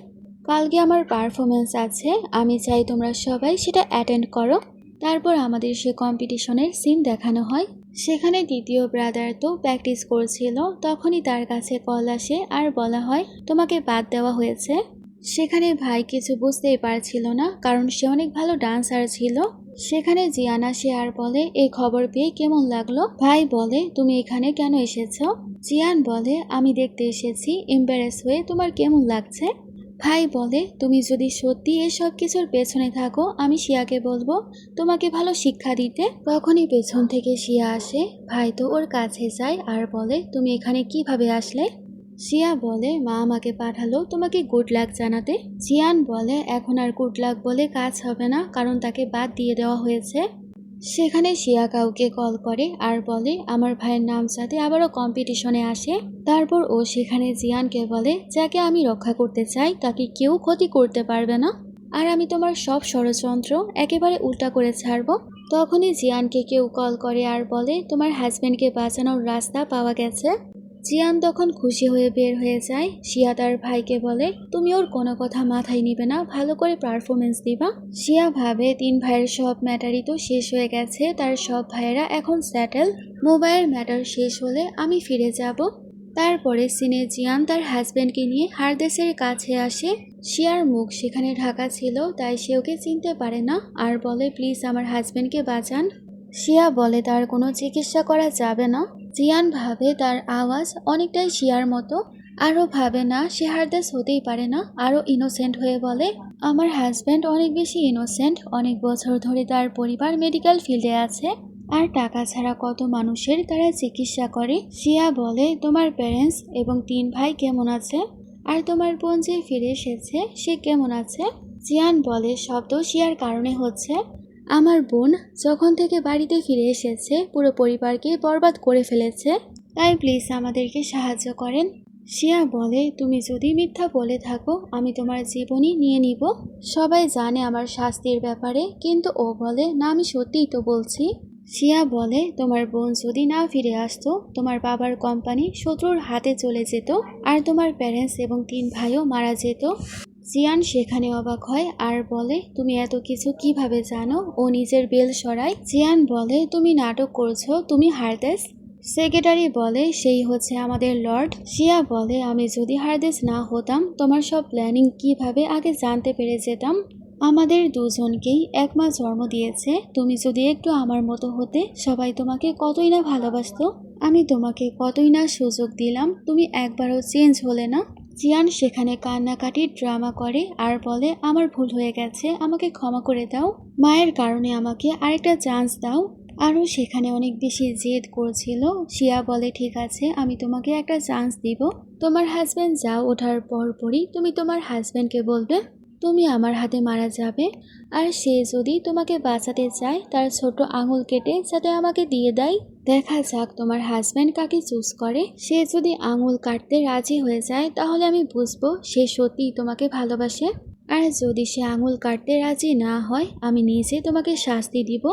কালকে আমার পারফরমেন্স আছে, আমি চাই তোমরা সবাই সেটা অ্যাটেন্ড করো। তারপর আমাদের সে কম্পিটিশনের সিন দেখানো হয়। সেখানে দ্বিতীয় ব্রাদার তো প্র্যাকটিস করছিল, তখনই তার কাছে কল আসে আর বলা হয়, তোমাকে বাদ দেওয়া হয়েছে। সেখানে ভাই কিছু বুঝতেই পারছিল না, কারণ সে অনেক ভালো ডান্সার ছিল। সেখানে জিয়ান আসে আর বলে, এই খবর পেয়ে কেমন লাগলো? ভাই বলে, তুমি এখানে কেন এসেছো? জিয়ান বলে, আমি দেখতে এসেছি এম্বারেস হয়ে তোমার কেমন লাগছে। ভাই বলে, তুমি যদি সত্যি এসব কিছুর পেছনে থাকো, আমি শিয়াকে বলবো তোমাকে ভালো শিক্ষা দিতে। তখনই পেছন থেকে শিয়া আসে। ভাই তো ওর কাছে যায় আর বলে, তুমি এখানে কিভাবে আসলে? শিয়া বলে, মা আমাকে পাঠালো তোমাকে গুড লাক জানাতে। জিয়ান বলে, এখন আর গুড লাক বলে কাজ হবে না, কারণ তাকে বাদ দিয়ে দেওয়া হয়েছে। সেখানে শিয়া কাউকে কল করে আর বলে, আমার ভাইয়ের নাম যাতে আবারও কম্পিটিশনে আসে। তারপর ও সেখানে জিয়ানকে বলে, যাকে আমি রক্ষা করতে চাই তাকে কেউ ক্ষতি করতে পারবে না, আর আমি তোমার সব ষড়যন্ত্র একেবারে উল্টা করে ছাড়বো। তখনই জিয়ানকে কেউ কল করে আর বলে, তোমার হাজবেন্ডকে বাঁচানোর রাস্তা পাওয়া গেছে। জিয়ান তখন খুশি হয়ে বের হয়ে যায়। শিয়া তার ভাইকে বলে, তুমি ওর কোনো কথা মাথায় নিবে না, ভালো করে পারফরমেন্স দিবা। শিয়া ভাবে 3 ভাইয়ের সব ম্যাটারই তো শেষ হয়ে গেছে, তার সব ভাইয়েরা এখন সেটেল। মোবাইলের ম্যাটার শেষ হলে আমি ফিরে যাব। তারপরে সিনে জিয়ান তার হাজবেন্ডকে নিয়ে হারদেসের কাছে আসে। শিয়ার মুখ সেখানে ঢাকা ছিল, তাই সে ওকে চিনতে পারে না আর বলে, প্লিজ আমার হাজবেন্ডকে বাঁচান। শিয়া বলে, তার কোনো চিকিৎসা করা যাবে না। জিয়ান ভাবে তার আওয়াজ অনেকটাই শিয়ার মতো, আরও ভাবে না সে হারদেস হতেই পারে না। আরও ইনোসেন্ট হয়ে বলে, আমার হাজব্যান্ড অনেক বেশি ইনোসেন্ট, অনেক বছর ধরে তার পরিবার মেডিকেল ফিল্ডে আছে, আর টাকা ছাড়া কত মানুষের তারা চিকিৎসা করে। শিয়া বলে, তোমার প্যারেন্টস এবং 3 ভাই কেমন আছে? আর তোমার বোন যে ফিরে এসেছে সে কেমন আছে? জিয়ান বলে শব্দ শিয়ার কারণে হচ্ছে। আমার বোন যখন থেকে বাড়িতে ফিরে এসেছে পুরো পরিবারকে বরবাদ করে ফেলেছে, তাই প্লিজ আমাদেরকে সাহায্য করেন। শিয়া বলে তুমি যদি মিথ্যা বলে থাকো আমি তোমার জীবনই নিয়ে নিব। সবাই জানে আমার শাস্তির ব্যাপারে, কিন্তু ও বলে না আমি সত্যিই তো বলছি। শিয়া বলে তোমার বোন যদি না ফিরে আসতো তোমার বাবার কোম্পানি শত্রুর হাতে চলে যেত আর তোমার প্যারেন্টস এবং 3 ভাইও মারা যেত। জিয়ান সেখানে অবাক হয় আর বলে তুমি এত কিছু কিভাবে জানো? ও নিজের বেল সরায়। জিয়ান বলে তুমি নাটক করছো, তুমি হারদেস। সেক্রেটারি বলে সেই হচ্ছে আমাদের লর্ড। শিয়া বলে আমি যদি হারদেস না হতাম তোমার সব প্ল্যানিং কিভাবে আগে জানতে পেরে যেতাম। আমাদের দুজনকেই এক মা জন্ম দিয়েছে, তুমি যদি একটু আমার মতো হতে সবাই তোমাকে কতই না ভালোবাসতো। আমি তোমাকে কতই না সুযোগ দিলাম, তুমি একবারও চেঞ্জ হলে না। জিয়ান সেখানে কান্নাকাটির ড্রামা করে আর বলে আমার ভুল হয়ে গেছে, আমাকে ক্ষমা করে দাও, মায়ের কারণে আমাকে আরেকটা চান্স দাও। আরও সেখানে অনেক বেশি জেদ করছিল। শিয়া বলে ঠিক আছে আমি তোমাকে একটা চান্স দিব, তোমার হাজব্যান্ড যাও ওঠার পরপরই তুমি তোমার হাজব্যান্ডকে বলবে তুমি আমার হাতে মারা যাবে, আর সে যদি তোমাকে বাঁচাতে চায় তার ছোট আঙুল কেটে যাতে আমাকে দিয়ে দেয়। দেখা যাক তোমার হাজব্যান্ড কাকে চুজ করে। সে যদি আঙুল কাটতে রাজি হয়ে যায় তাহলে আমি বুঝবো সে সত্যিই তোমাকে ভালোবাসে, আর যদি সে আঙুল কাটতে রাজি না হয় আমি নিজে তোমাকে শাস্তি দিব।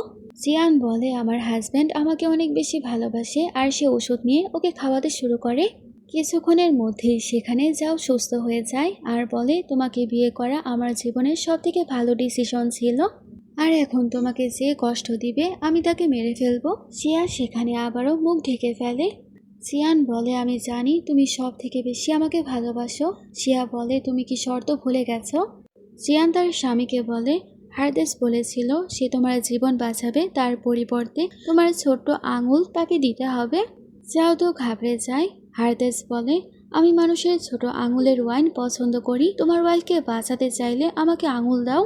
জিয়ান বলে আমার হাজব্যান্ড আমাকে অনেক বেশি ভালোবাসে আর সে ওষুধ নিয়ে ওকে খাওয়াতে শুরু করে। কিছুক্ষণের মধ্যেই সেখানে যাও সুস্থ হয়ে যায় আর বলে তোমাকে বিয়ে করা আমার জীবনের সবথেকে ভালো ডিসিশন ছিল, আর এখন তোমাকে যে কষ্ট দিবে আমি তাকে মেরে ফেলবো। শিয়া সেখানে আবারও মুখ ঢেকে ফেলে। জিয়ান বলে আমি জানি তুমি সব থেকে বেশি আমাকে ভালোবাসো। শিয়া বলে তুমি কি শর্ত ভুলে গেছো? জিয়ান তার স্বামীকে বলে হারদেস বলেছিল সে তোমার জীবন বাঁচাবে, তার পরিবর্তে তোমার ছোট্ট আঙুল তাকে দিতে হবে। যাও তো ঘাবড়ে যায়। হারদেস বলে আমি মানুষের ছোট আঙুলের ওয়াইন পছন্দ করি, তোমার ওয়াইফকে বাঁচাতে চাইলে আমাকে আঙুল দাও।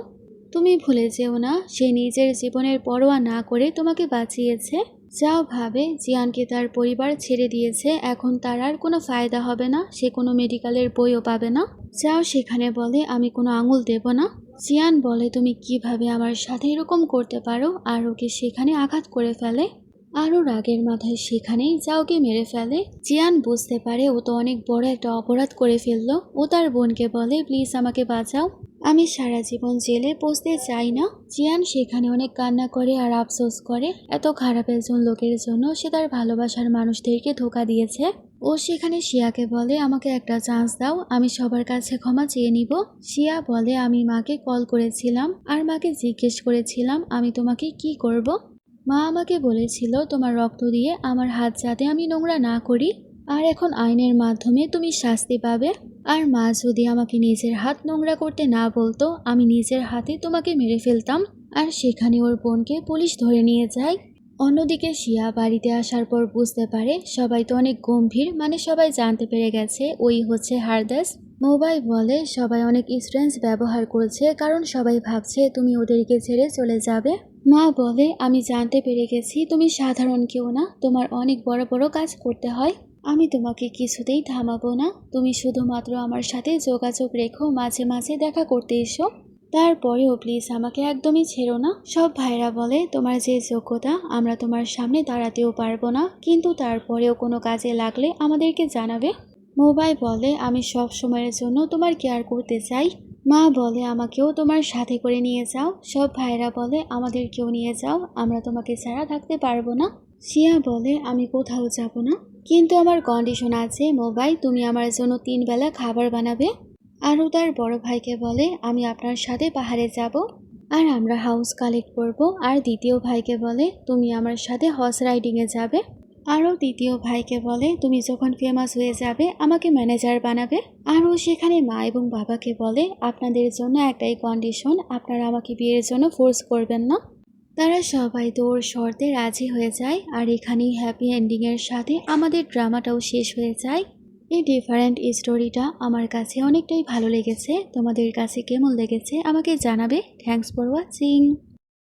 তুমি ভুলে যেও না সে নিজের জীবনের পরোয়া না করে তোমাকে বাঁচিয়েছে। যাও ভাবে জিয়ানকে তার পরিবার ছেড়ে দিয়েছে, এখন তার আর কোনো ফায়দা হবে না, সে কোনো মেডিকেলের বইও পাবে না। যাও সেখানে বলে আমি কোনো আঙুল দেব না। জিয়ান বলে তুমি কিভাবে আমার সাথে এরকম করতে পারো, আর ওকে সেখানে আঘাত করে ফেলে। আরও রাগের মাথায় সেখানেই যাওকে মেরে ফেলে। জিয়ান বুঝতে পারে ও তো অনেক বড় একটা অপরাধ করে ফেললো। ও তার বোনকে বলে প্লিজ আমাকে বাঁচাও, আমি সারা জীবন জেলে বসতে চাই না। জিয়ান সেখানে অনেক কান্না করে আর আফসোস করে এত খারাপ একজন লোকের জন্য সে তার ভালোবাসার মানুষদেরকে ধোঁকা দিয়েছে। ও সেখানে শিয়াকে বলে আমাকে একটা চান্স দাও, আমি সবার কাছে ক্ষমা চেয়ে নিব। শিয়া বলে আমি মাকে কল করেছিলাম আর মাকে জিজ্ঞেস করেছিলাম আমি তোমাকে কি করব। মা আমাকে বলেছিল তোমার রক্ত দিয়ে আমার হাত যাতে আমি নোংরা না করি, আর এখন আইনের মাধ্যমে তুমি শাস্তি পাবে। আর মা যদি আমাকে নিজের হাত নোংরা করতে না বলতো আমি নিজের হাতে তোমাকে মেরে ফেলতাম। আর সেখানে ওর বোনকে পুলিশ ধরে নিয়ে যায়। অন্যদিকে শিয়া বাড়িতে আসার পর বুঝতে পারে সবাই তো অনেক গম্ভীর, মানে সবাই জানতে পেরে গেছে ওই হচ্ছে হারদাস। মোবাইল বলে সবাই অনেক স্ট্রেঞ্জ ব্যবহার করছে কারণ সবাই ভাবছে তুমি ওদেরকে ছেড়ে চলে যাবে। মা বলে আমি জানতে পেরে গেছি তুমি সাধারণ কেউ না, তোমার অনেক বড় বড় কাজ করতে হয়। আমি তোমাকে কিছুতেই থামাবো না, তুমি শুধুমাত্র আমার সাথে যোগাযোগ রেখো, মাঝে মাঝে দেখা করতে এসো। তারপরেও প্লিজ আমাকে একদমই ছেড়ো না। সব ভাইরা বলে তোমার যে যোগ্যতা আমরা তোমার সামনে দাঁড়াতেও পারবো না, কিন্তু তারপরেও কোনো কাজে লাগলে আমাদেরকে জানাবে। মোবাইল বলে আমি সব সময়ের জন্য তোমার কেয়ার করতে চাই। মা বলে আমাকেও তোমার সাথে করে নিয়ে যাও। সব ভাইরা বলে আমাদেরকেও নিয়ে যাও, আমরা তোমাকে ছাড়া থাকতে পারবো না। শিয়া বলে আমি কোথাও যাব না, কিন্তু আমার কন্ডিশন আছে মোবাইল, তুমি আমার জন্য 3 বেলা খাবার বানাবে। আরও তার বড় ভাইকে বলে আমি আপনার সাথে পাহাড়ে যাব আর আমরা হাউস কালেক্ট করব। আর দ্বিতীয় ভাইকে বলে তুমি আমার সাথে হর্স রাইডিংয়ে যাবে। আরও তৃতীয় ভাইকে বলে তুমি যখন ফেমাস হয়ে যাবে আমাকে ম্যানেজার বানাবে। আরও সেখানে মা এবং বাবাকে বলে আপনাদের জন্য একটাই কন্ডিশন, আপনারা আমাকে বিয়ের জন্য ফোর্স করবেন না। তারা সবাই তো ওর শর্তে রাজি হয়ে যায়, আর এখানেই হ্যাপি এন্ডিংয়ের সাথে আমাদের ড্রামাটাও শেষ হয়ে যায়। এই ডিফারেন্ট স্টোরিটা আমার কাছে অনেকটাই ভালো লেগেছে, তোমাদের কাছে কেমন লেগেছে আমাকে জানাবে। Thanks for watching.